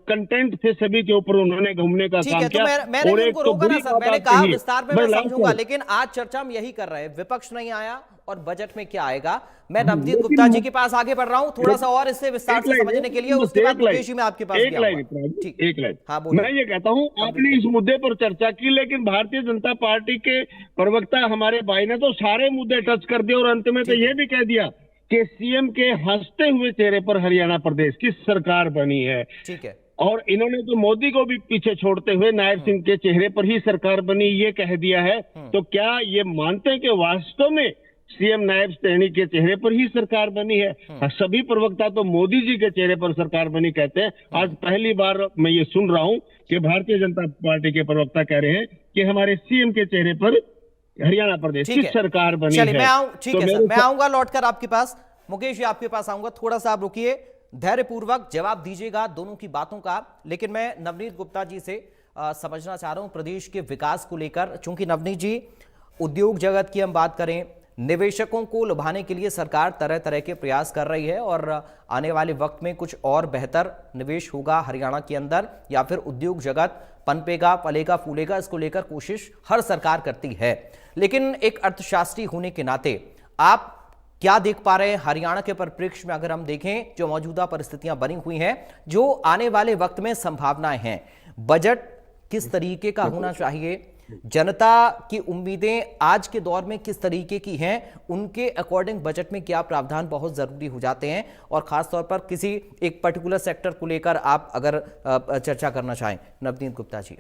कंटेंट थे सभी के ऊपर उन्होंने घूमने का ठीक काम है। तो किया। मैंने और भी एक उनको तो रोका ना बुरी सर, बात मैंने आप कहा कही, विस्तार में मैं बस लास्ट समझूंगा, में, लेकिन आज चर्चा हम यही कर रहे हैं, विपक्ष नहीं आया और बजट में क्या आएगा। मैं नवनीत लेकिन गुप्ता जी के पास आगे बढ़ रहा हूं थोड़ा सा और इससे विस्तार एक से लाइन समझने के लिए, है, उसके बाद एक लाइन, मुकेश जी मैं आपके पास भी एक लाइन, आऊंगा। ठीक, एक लाइन। हाँ बोलिए। मैं ये कहता हूं, आपने इस मुद्दे पर चर्चा की, लेकिन भारतीय जनता पार्टी के प्रवक्ता हमारे भाई ने तो सारे मुद्दे टच कर दिए और अंत में तो ये भी कह दिया कि सीएम के हंसते हुए चेहरे पर हरियाणा प्रदेश की सरकार बनी है। ठीक है। और इन्होंने तो मोदी को भी पीछे छोड़ते हुए नायब सिंह के चेहरे पर ही सरकार बनी ये कह दिया है। तो क्या ये मानते हैं कि वास्तव में सीएम नायब सैनी के चेहरे पर ही सरकार बनी है? सभी प्रवक्ता तो मोदी जी के चेहरे पर सरकार बनी कहते हैं। आज पहली बार मैं ये सुन रहा हूं कि भारतीय जनता पार्टी के प्रवक्ता कह रहे हैं कि हमारे सीएम के चेहरे पर हरियाणा प्रदेश की सरकार बनी है। चलिए मैं आऊं, ठीक तो है सर, मेरे मैं आऊंगा लौटकर आपके पास। मुकेश जी आपके पास आऊंगा, थोड़ा सा आप रुकिए, धैर्यपूर्वक जवाब दीजिएगा दोनों की बातों का। लेकिन मैं नवनीत गुप्ता जी से समझना चाह रहा हूं प्रदेश के विकास को लेकर, चूंकि नवनीत जी उद्योग जगत की हम बात करें, निवेशकों को लुभाने के लिए सरकार तरह तरह के प्रयास कर रही है और आने वाले वक्त में कुछ और बेहतर निवेश होगा हरियाणा के अंदर, या फिर उद्योग जगत पनपेगा, पलेगा, फूलेगा, इसको लेकर कोशिश हर सरकार करती है। लेकिन एक अर्थशास्त्री होने के नाते आप क्या देख पा रहे हैं हरियाणा के परिप्रेक्ष्य में, अगर हम देखें जो मौजूदा परिस्थितियां बनी हुई हैं, जो आने वाले वक्त में संभावनाएं हैं, बजट किस तरीके का होना चाहिए, जनता की उम्मीदें आज के दौर में किस तरीके की हैं, उनके अकॉर्डिंग बजट में क्या प्रावधान बहुत जरूरी हो जाते हैं, और खासतौर पर किसी एक पर्टिकुलर सेक्टर को लेकर आप अगर चर्चा करना चाहें, नवनीत गुप्ता जी।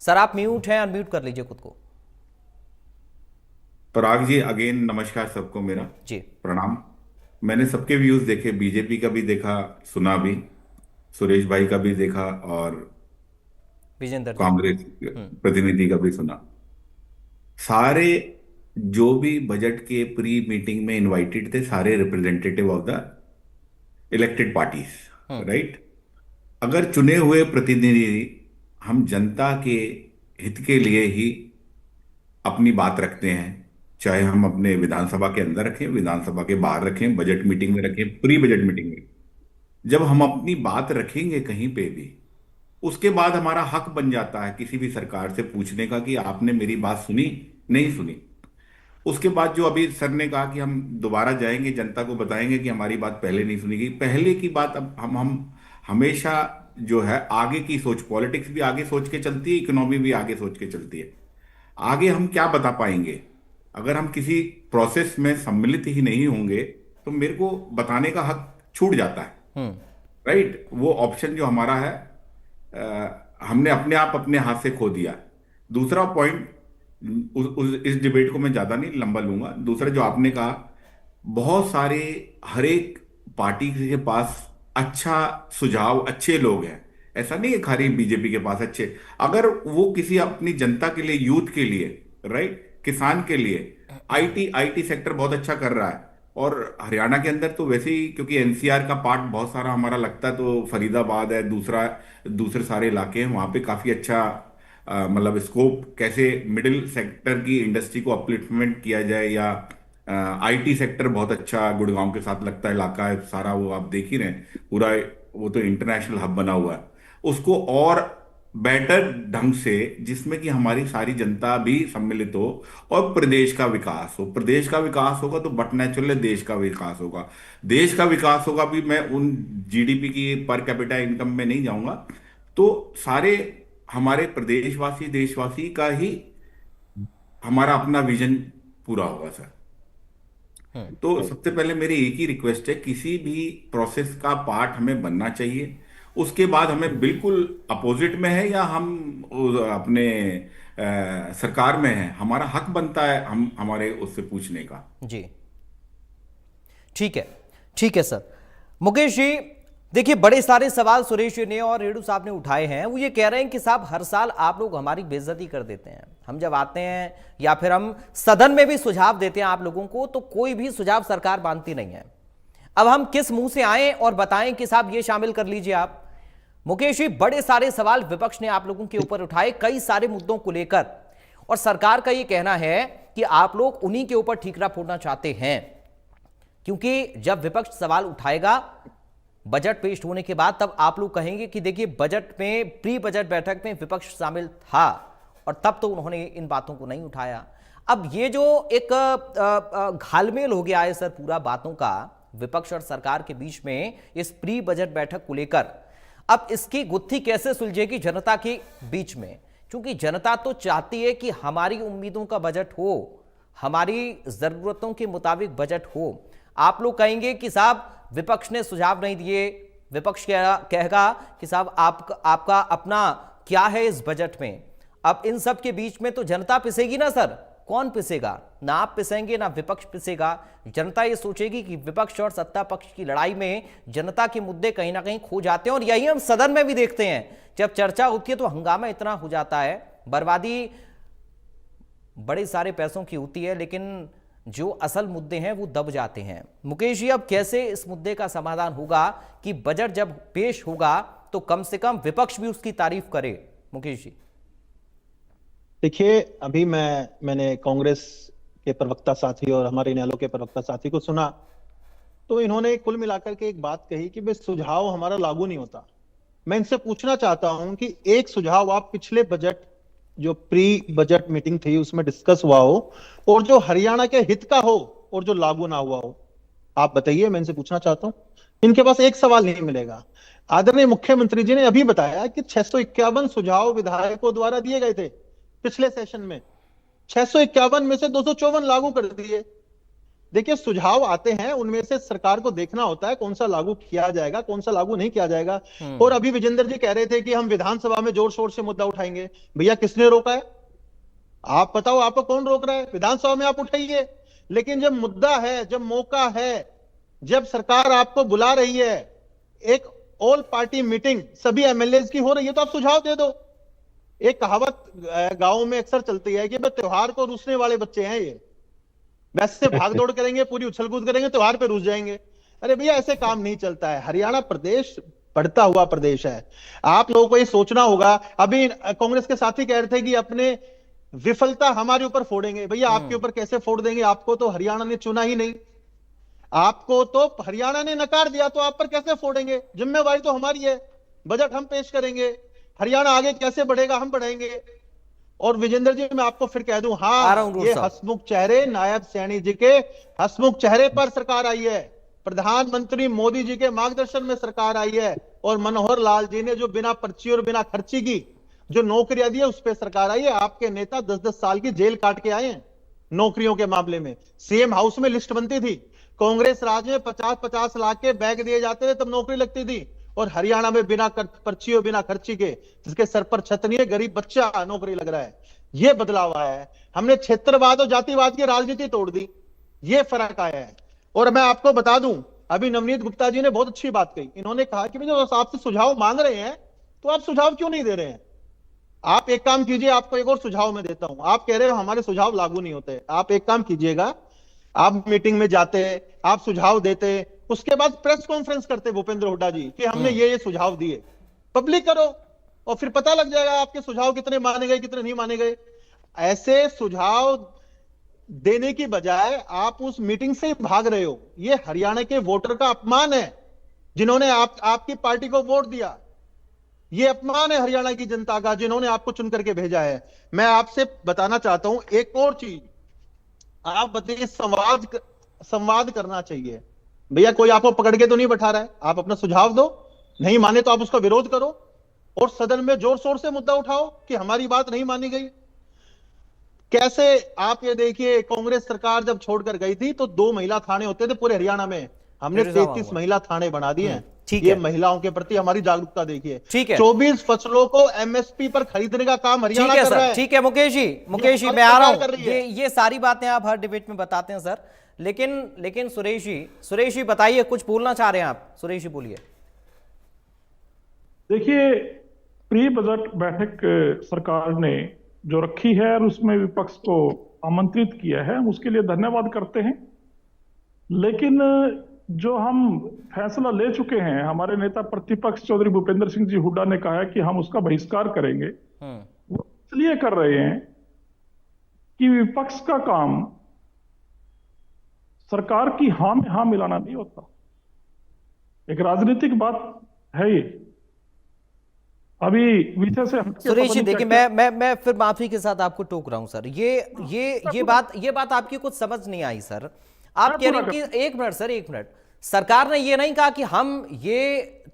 सर आप म्यूट हैं, अनम्यूट कर लीजिए खुद को। पराग जी, अगेन नमस्कार सबको, मेरा जी प्रणाम। मैंने सबके व्यूज देखे, बीजेपी का भी देखा, सुना भी, सुरेश भाई का भी देखा और विजेंद्र जी, कांग्रेस प्रतिनिधि का भी सुना। सारे जो भी बजट के प्री मीटिंग में इनवाइटेड थे, सारे representative of the elected parties, right. अगर चुने हुए प्रतिनिधि हम जनता के हित के लिए ही अपनी बात रखते हैं, चाहे हम अपने विधानसभा के अंदर रखें, विधानसभा के बाहर रखें, बजट मीटिंग में रखें, प्री बजट मीटिंग में, जब हम अपनी बात रखेंगे कहीं पे भी, उसके बाद हमारा हक बन जाता है किसी भी सरकार से पूछने का कि आपने मेरी बात सुनी, नहीं सुनी। उसके बाद जो अभी सर ने कहा कि हम दोबारा जाएंगे, जनता को बताएंगे कि हमारी बात पहले नहीं सुनी गई, पहले की बात अब हम हमेशा जो है आगे की सोच, पॉलिटिक्स भी आगे सोच के चलती है, इकोनॉमी भी आगे सोच के चलती है। आगे हम क्या बता पाएंगे अगर हम किसी प्रोसेस में सम्मिलित ही नहीं होंगे, तो मेरे को बताने का हक छूट जाता है, राइट। वो ऑप्शन जो हमारा है हमने अपने आप अपने हाथ से खो दिया। दूसरा पॉइंट, इस डिबेट को मैं ज्यादा नहीं लंबा लूंगा। दूसरा जो आपने कहा, बहुत सारे हर एक पार्टी के पास अच्छा सुझाव, अच्छे लोग हैं, ऐसा नहीं है खाली बीजेपी के पास अच्छे। अगर वो किसी अपनी जनता के लिए, यूथ के लिए, राइट, किसान के लिए, आईटी सेक्टर बहुत अच्छा कर रहा है। और हरियाणा के अंदर तो वैसे ही, क्योंकि एनसीआर का पार्ट बहुत सारा हमारा लगता है, तो फरीदाबाद है, दूसरे सारे इलाके हैं, वहां पे काफी अच्छा मतलब स्कोप, कैसे मिडिल सेक्टर की इंडस्ट्री को अपलिफ्टमेंट किया जाए, या आईटी सेक्टर बहुत अच्छा गुड़गांव के साथ लगता है इलाका है सारा, वो आप देख ही रहे हैं पूरा, वो तो इंटरनेशनल हब बना हुआ है, उसको और बेटर ढंग से, जिसमें कि हमारी सारी जनता भी सम्मिलित हो और प्रदेश का विकास हो। प्रदेश का विकास होगा तो बट नेचुरल है देश का विकास होगा। देश का विकास होगा भी, मैं उन जीडीपी की पर कैपिटा इनकम में नहीं जाऊंगा, तो सारे हमारे प्रदेशवासी, देशवासी का ही हमारा अपना विजन पूरा होगा सर। तो सबसे पहले मेरी एक ही रिक्वेस्ट है, किसी भी प्रोसेस का पार्ट हमें बनना चाहिए। उसके बाद हमें बिल्कुल अपोजिट में है या हम अपने सरकार में है, हमारा हक बनता है हम हमारे उससे पूछने का। जी ठीक है, ठीक है सर। मुकेश जी, देखिए, बड़े सारे सवाल सुरेश जी ने और रेणु साहब ने उठाए हैं। वो ये कह रहे हैं कि साहब हर साल आप लोग हमारी बेइज्जती कर देते हैं। हम जब आते हैं या फिर हम सदन में भी सुझाव देते हैं आप लोगों को, तो कोई भी सुझाव सरकार मानती नहीं है। अब हम किस मुंह से आए और बताएं कि साहब ये शामिल कर लीजिए आप। मुकेश जी, बड़े सारे सवाल विपक्ष ने आप लोगों के ऊपर उठाए कई सारे मुद्दों को लेकर, और सरकार का ये कहना है कि आप लोग उन्हीं के ऊपर ठीकरा फोड़ना चाहते हैं, क्योंकि जब विपक्ष सवाल उठाएगा बजट पेश होने के बाद, तब आप लोग कहेंगे कि देखिए बजट में, प्री बजट बैठक में विपक्ष शामिल था और तब तो उन्होंने इन बातों को नहीं उठाया। अब ये जो एक घालमेल हो गया है सर पूरा बातों का विपक्ष और सरकार के बीच में इस प्री बजट बैठक को लेकर, अब इसकी गुत्थी कैसे सुलझेगी जनता के बीच में? क्योंकि जनता तो चाहती है कि हमारी उम्मीदों का बजट हो, हमारी जरूरतों के मुताबिक बजट हो। आप लोग कहेंगे कि साहब विपक्ष ने सुझाव नहीं दिए, विपक्ष कहेगा कि साहब आपका अपना क्या है इस बजट में। अब इन सब के बीच में तो जनता पिसेगी ना सर, कौन पिसेगा? ना आप पिसेंगे ना विपक्ष पिसेगा। जनता ये सोचेगी कि विपक्ष और सत्ता पक्ष की लड़ाई में जनता के मुद्दे कहीं ना कहीं खो जाते हैं। और यही हम सदन में भी देखते हैं, जब चर्चा होती है तो हंगामा इतना हो जाता है, बर्बादी बड़े सारे पैसों की होती है, लेकिन जो असल मुद्दे हैं वो दब जाते हैं। मुकेश जी, अब कैसे इस मुद्दे का समाधान होगा कि बजट जब पेश होगा तो कम से कम विपक्ष भी उसकी तारीफ करे? मुकेश जी देखिए, अभी मैंने कांग्रेस के प्रवक्ता साथी और हमारे इनेलो के प्रवक्ता साथी को सुना, तो इन्होंने कुल मिलाकर के एक बात कही कि भाई सुझाव हमारा लागू नहीं होता। मैं इनसे पूछना चाहता हूं कि एक सुझाव आप पिछले बजट, जो प्री बजट मीटिंग थी उसमें डिस्कस हुआ हो और जो हरियाणा के हित का हो और जो लागू ना हुआ हो, आप बताइए। मैं इनसे पूछना चाहता हूं। इनके पास एक सवाल नहीं मिलेगा। आदरणीय मुख्यमंत्री जी ने अभी बताया कि 651 सुझाव विधायकों द्वारा दिए गए थे पिछले सेशन में, 651 में से 254 लागू कर दिए। देखिए, सुझाव आते हैं, उनमें से सरकार को देखना होता है कौन सा लागू किया जाएगा, कौन सा लागू नहीं किया जाएगा। और अभी विजेंद्र जी कह रहे थे कि हम विधानसभा में जोर शोर से मुद्दा उठाएंगे। भैया, किसने रोका है? आप बताओ, आपको कौन रोक रहा है? विधानसभा में आप उठाइए। लेकिन जब मुद्दा है, जब मौका है, जब सरकार आपको बुला रही है, एक ऑल पार्टी मीटिंग सभी एमएलए की हो रही है, तो आप सुझाव दे दो। एक कहावत गांव में अक्सर चलती है कि भाई त्योहार को रूसने वाले बच्चे हैं ये, वैसे भाग दौड़ करेंगे, पूरी उछल कूद करेंगे, त्योहार पे रूस जाएंगे। अरे भैया, ऐसे काम नहीं चलता है। हरियाणा प्रदेश बढ़ता हुआ प्रदेश है, आप लोगों को ये सोचना होगा। अभी कांग्रेस के साथी कह रहे थे कि अपने विफलता हमारे ऊपर फोड़ेंगे। भैया, आपके ऊपर कैसे फोड़ देंगे? आपको तो हरियाणा ने चुना ही नहीं, आपको तो हरियाणा ने नकार दिया, तो आप पर कैसे फोड़ेंगे? जिम्मेवारी तो हमारी है, बजट हम पेश करेंगे, हरियाणा आगे कैसे बढ़ेगा हम बढ़ाएंगे। और विजेंद्र जी, मैं आपको फिर कह दूं, हाँ, ये हसमुख चेहरे, नायब सैनी जी के हसमुख चेहरे पर सरकार आई है, प्रधानमंत्री मोदी जी के मार्गदर्शन में सरकार आई है, और मनोहर लाल जी ने जो बिना पर्ची और बिना खर्ची की जो नौकरियां दी है उस पर सरकार आई है। आपके नेता 10-10 साल की जेल काट के आए हैं नौकरियों के मामले में। सीएम हाउस में लिस्ट बनती थी, कांग्रेस राज में 50-50 लाख के बैग दिए जाते थे, तब नौकरी लगती थी। और हरियाणा में बिना पर्ची और बिना खर्ची के, जिसके सर पर छत नहीं है, गरीब बच्चा नौकरी लग रहा है। ये बदलाव आया है। हमने क्षेत्रवाद और जातिवाद की राजनीति तोड़ दी, ये फर्क आया है। और मैं आपको बता दूं, अभी नवनीत गुप्ता जी ने बहुत अच्छी बात कही। इन्होंने कहा कि जो आपसे सुझाव मांग रहे हैं, तो आप सुझाव क्यों नहीं दे रहे हैं? आप एक काम कीजिए, आपको एक और सुझाव मैं देता हूं। आप कह रहे हो हमारे सुझाव लागू नहीं होते, आप एक काम कीजिएगा, आप मीटिंग में जाते, आप सुझाव देते, उसके बाद प्रेस कॉन्फ्रेंस करते भूपेंद्र हुड्डा जी कि हमने ये सुझाव दिए, पब्लिक करो, और फिर पता लग जाएगा आपके सुझाव कितने माने गए, कितने नहीं माने गए। ऐसे सुझाव देने की बजाय आप उस मीटिंग से भाग रहे हो। ये हरियाणा के वोटर का अपमान है, जिन्होंने आपकी पार्टी को वोट दिया। ये अपमान है हरियाणा की जनता का, जिन्होंने आपको चुन करके भेजा है। मैं आपसे बताना चाहता हूं एक और चीज, आप बताइए, संवाद करना चाहिए। भैया, कोई आपको पकड़ के तो नहीं बैठा रहा है, आप अपना सुझाव दो, नहीं माने तो आप उसका विरोध करो, और सदन में जोर शोर से मुद्दा उठाओ कि हमारी बात नहीं मानी गई। कैसे, आप ये देखिए, कांग्रेस सरकार जब छोड़कर गई थी तो 2 महिला थाने होते थे पूरे हरियाणा में, हमने 33 महिला थाने बना दिए हैं। ये महिलाओं के प्रति हमारी जागरूकता देखिए। 24 फसलों को एमएसपी पर खरीदने का काम हरियाणा कर रहा है। ठीक है मुकेश जी, मैं आ रहा हूं। ये सारी बातें आप हर डिबेट में बताते हैं सर, लेकिन सुरेश जी बताइए, कुछ बोलना चाह रहे हैं आप? सुरेश जी बोलिए। देखिए, प्री बजट बैठक सरकार ने जो रखी है और उसमें विपक्ष को आमंत्रित किया है, हम उसके लिए धन्यवाद करते हैं। लेकिन जो हम फैसला ले चुके हैं, हमारे नेता प्रतिपक्ष चौधरी भूपेंद्र सिंह जी हुड्डा ने कहा है कि हम उसका बहिष्कार करेंगे। वो इसलिए कर रहे हैं कि विपक्ष का काम सरकार की हाँ में हाँ मिलाना नहीं होता। एक राजनीतिक बात है ये। अभी विषय से हटके सुरेश जी पता नहीं देखिए, क्या- मैं फिर माफी के साथ आपको टोक रहा हूं सर। ये बात आपकी कुछ समझ नहीं आई सर। आप कह रहे हैं कि एक मिनट सर, एक मिनट, सरकार ने ये नहीं कहा कि हम ये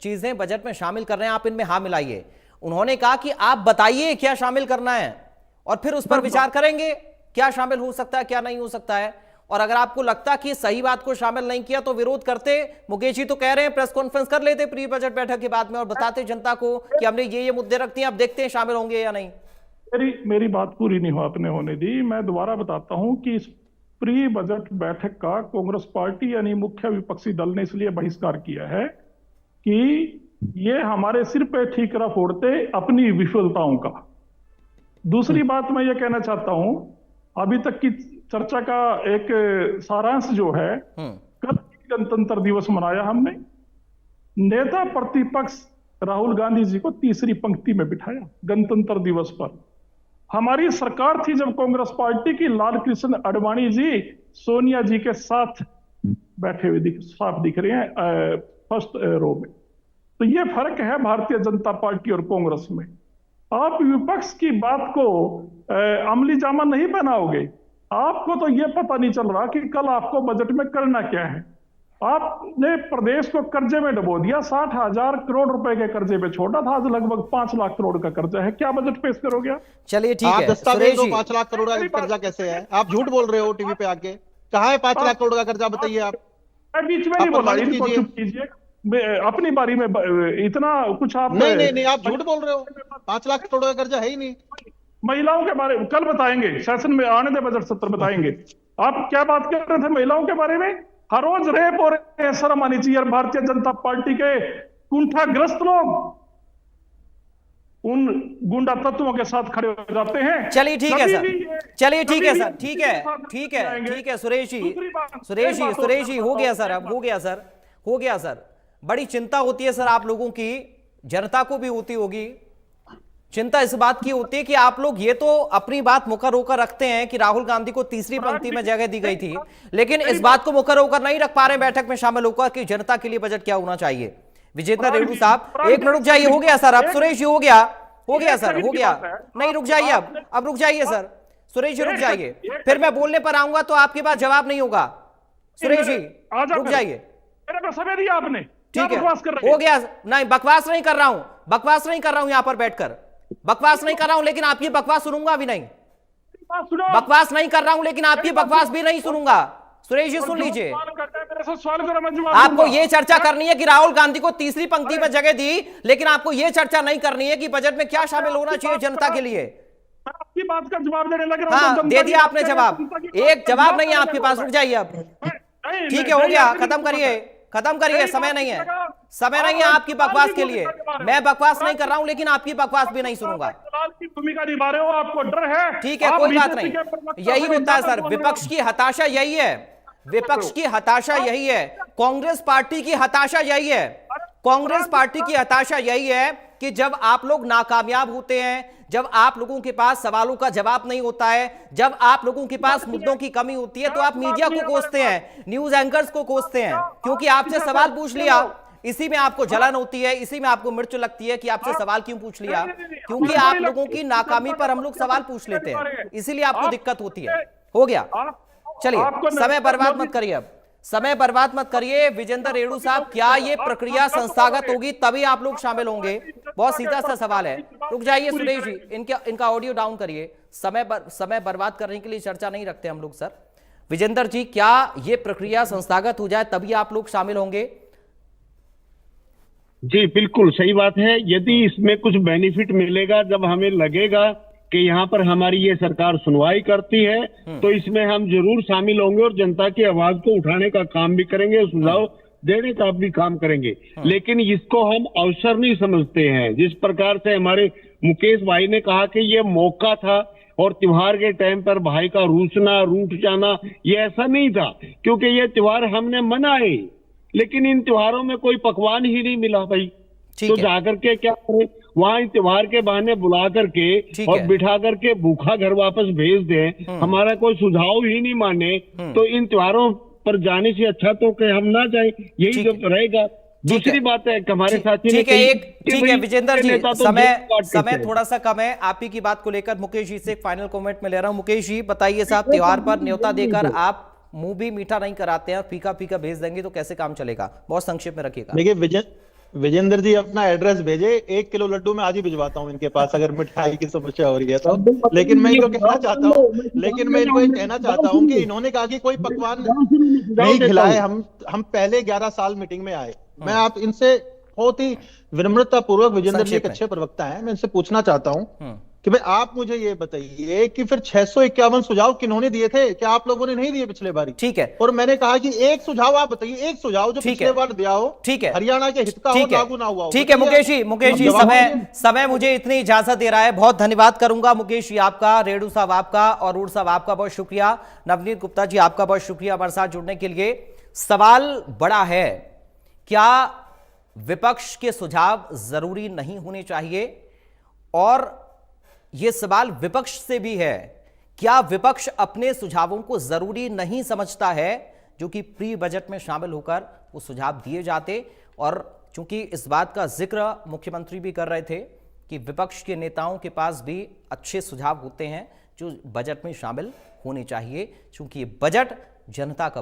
चीजें बजट में शामिल कर रहे हैं, आप इनमें हाँ मिलाइए। उन्होंने कहा कि आप बताइए क्या शामिल करना है और फिर उस पर विचार करेंगे क्या शामिल हो सकता है, क्या नहीं हो सकता है। और अगर आपको लगता कि सही बात को शामिल नहीं किया तो विरोध करते। मुकेश जी तो कह रहे हैं प्रेस कॉन्फ्रेंस कर लेते प्री बजट बैठक के बाद में और बताते जनता को कि हमने ये मुद्दे रखते हैं, अब देखते हैं शामिल होंगे या नहीं। मेरी बात पूरी नहीं आपने होने दी। मैं दोबारा बताता हूं कि इस प्री बजट बैठक का कांग्रेस पार्टी यानी मुख्य विपक्षी दल ने इसलिए बहिष्कार किया है कि ये हमारे सिर पे ठीकरा फोड़ते अपनी विफलताओं का। दूसरी बात मैं ये कहना चाहता हूं, अभी तक की चर्चा का एक सारांश जो है, कल गणतंत्र दिवस मनाया हमने। नेता प्रतिपक्ष राहुल गांधी जी को तीसरी पंक्ति में बिठाया गणतंत्र दिवस पर। हमारी सरकार थी जब कांग्रेस पार्टी की, लाल कृष्ण आडवाणी जी सोनिया जी के साथ बैठे हुए साफ दिख रहे हैं फर्स्ट रो में। तो ये फर्क है भारतीय जनता पार्टी और कांग्रेस में। आप विपक्ष की बात को अमली जामा नहीं बनाओगे। आपको तो ये पता नहीं चल रहा कि कल आपको बजट में करना क्या है। आपने प्रदेश को कर्जे में डुबो दिया, 60,000 करोड़ रुपए के कर्जे पे छोड़ा था, आज लगभग 5 लाख करोड़ का कर्जा है। क्या बजट पेश करोगे आप? चलिए ठीक आप है दस्तावेज सुरेश दो, जी। 5 लाख करोड़ का कर्जा कैसे है? आप झूठ बोल रहे हो टीवी पे आके। कहाँ है 5 लाख करोड़ का कर्जा, बताइए आप। मैं बीच में नहीं आप बोला, प्रमाणित इनको कीजिए। चुप कीजिए। अपनी बारी में इतना कुछ आप नहीं, आप झूठ बोल रहे हो। 5 लाख करोड़ का कर्जा है ही नहीं। महिलाओं के बारे में कल बताएंगे, सेशन में आने दे, बजट सत्र बताएंगे। आप क्या बात कर रहे थे महिलाओं के बारे में? हर रोज रेप हो रहे हैं, शर्म आनी चाहिए। भारतीय जनता पार्टी के कुंठाग्रस्त लोग उन गुंडा तत्वों के साथ खड़े हो जाते हैं। चलिए ठीक है सर, चलिए ठीक है सर, ठीक है जाएंगे। ठीक है सुरेश जी, दूसरी बात- सुरेश एक जी, बात और सुरेश जी, हो गया सर, एक अब हो गया सर, हो गया सर। बड़ी चिंता होती है सर आप लोगों की, जनता को भी होती होगी। चिंता इस बात की होती है कि आप लोग ये तो अपनी बात मुकर होकर रखते हैं कि राहुल गांधी को तीसरी पंक्ति में जगह दी गई थी, लेकिन इस बात को मुकर होकर नहीं रख पा रहे बैठक में शामिल होकर कि जनता के लिए बजट क्या होना चाहिए। विजेंद्र रेड्डी साहब, एक मिनट रुक जाइए, हो गया सर, अब सुरेश जी हो गया सर, हो गया। नहीं रुक जाइए, अब रुक जाइए सर, सुरेश जी रुक जाइए, फिर मैं बोलने पर आऊंगा तो आपके पास जवाब नहीं होगा। सुरेश जी रुक जाइए, मेरे को समय दिया आपने, ठीक है, हो गया। नहीं बकवास नहीं कर रहा हूं, बकवास नहीं कर रहा हूं, यहां पर बैठकर बकवास नहीं कर रहा हूं, लेकिन आपकी बकवास सुनूंगा भी नहीं। बकवास नहीं कर रहा हूं लेकिन आपकी बकवास भी नहीं सुनूंगा। सुरेश जी सुन लीजिए, आपको यह चर्चा करनी है कि राहुल गांधी को तीसरी पंक्ति में जगह दी, लेकिन आपको यह चर्चा नहीं करनी है कि बजट में क्या शामिल होना चाहिए जनता के लिए। आपकी बात का जवाब देने लग रहा हूं। हाँ, दे दिया आपने जवाब, एक जवाब नहीं है आपके पास, रुक जाइए अब। ठीक है, हो गया, खत्म करिए, खत्म करिए, समय नहीं है, समय नहीं है आपकी बकवास के लिए। मैं बकवास नहीं कर रहा हूं लेकिन आपकी बकवास भी नहीं सुनूंगा। की भूमिका निभा रहे हो, आपको डर है। ठीक है, कोई बात नहीं, यही होता है सर, विपक्ष की हताशा यही है, विपक्ष की हताशा यही है, कांग्रेस पार्टी की हताशा यही है, कांग्रेस पार्टी की हताशा यही है कि जब आप लोग नाकामयाब होते हैं, जब आप लोगों के पास सवालों का जवाब नहीं होता है, जब आप लोगों के पास मुद्दों की कमी होती है, तो आप मीडिया को कोसते हैं, न्यूज एंकर्स को कोसते हैं, क्योंकि आपसे सवाल पूछ लिया, इसी में आपको जलन होती है, इसी में आपको मिर्च लगती है कि आपसे सवाल क्यों पूछ लिया, क्योंकि आप लोगों की नाकामी पर हम लोग सवाल पूछ लेते हैं, इसीलिए आपको दिक्कत होती है। हो गया, चलिए, समय बर्बाद मत करिए, अब समय बर्बाद मत करिए। विजेंद्र रेड्डी साहब, क्या ये प्रक्रिया संस्थागत होगी तभी आप लोग शामिल होंगे? बहुत सीधा सा सवाल है। रुक जाइए सुरेश जी, इनका ऑडियो डाउन करिए। समय बर्बाद करने के लिए चर्चा नहीं रखते हम लोग सर। विजेंद्र जी, क्या ये प्रक्रिया संस्थागत हो जाए तभी आप लोग शामिल होंगे? जी बिल्कुल सही बात है। यदि इसमें कुछ बेनिफिट मिलेगा, जब हमें लगेगा कि यहाँ पर हमारी ये सरकार सुनवाई करती है, तो इसमें हम जरूर शामिल होंगे और जनता की आवाज को उठाने का काम भी करेंगे, सुझाव देने का भी काम करेंगे, लेकिन इसको हम अवसर नहीं समझते हैं। जिस प्रकार से हमारे मुकेश भाई ने कहा कि ये मौका था और त्योहार के टाइम पर भाई का रूठना रूठ जाना, ये ऐसा नहीं था, क्योंकि ये त्योहार हमने मनाए, लेकिन इन त्योहारों में कोई पकवान ही नहीं मिला भाई। ठीक तो है। जाकर के क्या करें, वहां त्योहार के बहाने बुला करके ठीक और है। बिठा करके भूखा घर वापस भेज दें, हमारा कोई सुझाव ही नहीं माने, तो इन त्योहारों पर जाने से अच्छा तो कि हम ना जाए, यही ठीक जब रहेगा। दूसरी बात है कि हमारे साथी ने ठीक है, कही एक कि ठीक भाई है विजेंद्र जी, नेता तो समय जेल काट करते हैं। थोड़ा सा कम है। आप ही की बात को लेकर मुकेश जी से एक फाइनल कमेंट में ले रहा हूं। मुकेश जी बताइए साहब, त्योहार पर न्योता देकर आप मुंह भी मीठा नहीं कराते हैं, फीका फीका भेज देंगे तो कैसे काम चलेगा? बहुत संक्षेप में रखिएगा। देखिए विजेंद्र जी अपना एड्रेस भेजे, 1 किलो लड्डू मैं आज ही भिजवाता हूँ इनके पास, अगर मिठाई की समस्या हो रही है तो। लेकिन मैं इनको कहना चाहता हूँ कि इन्होंने कहा कि कोई पकवान नहीं खिलाए। हम पहले 11 साल मीटिंग में आए। मैं आप इनसे बहुत ही विनम्रता पूर्वक, विजेंद्र जी एक अच्छे प्रवक्ता हैं, मैं इनसे पूछना चाहता हूं कि भाई आप मुझे ये बताइए कि फिर 651 सुझाव किन्होंने दिए थे? क्या आप लोगों ने नहीं दिए पिछले बार? ठीक है। और मैंने कहा कि एक सुझाव आप बताइए, एक सुझाव जो पिछले बार दिया हो, ठीक है, हरियाणा के हित का हो, लागू ना हुआ हो। ठीक है मुकेश जी, समय मुझे इतनी इजाजत दे रहा है। बहुत धन्यवाद करूंगा मुकेश जी आपका, रेडू साहब आपका और रूड साहब आपका बहुत शुक्रिया, नवनीत गुप्ता जी आपका बहुत शुक्रिया हमारे साथ जुड़ने के लिए। सवाल बड़ा है, क्या विपक्ष के सुझाव जरूरी नहीं होने चाहिए? और यह सवाल विपक्ष से भी है, क्या विपक्ष अपने सुझावों को जरूरी नहीं समझता है जो कि प्री बजट में शामिल होकर वो सुझाव दिए जाते? और चूंकि इस बात का जिक्र मुख्यमंत्री भी कर रहे थे कि विपक्ष के नेताओं के पास भी अच्छे सुझाव होते हैं जो बजट में शामिल होने चाहिए, क्योंकि बजट जनता का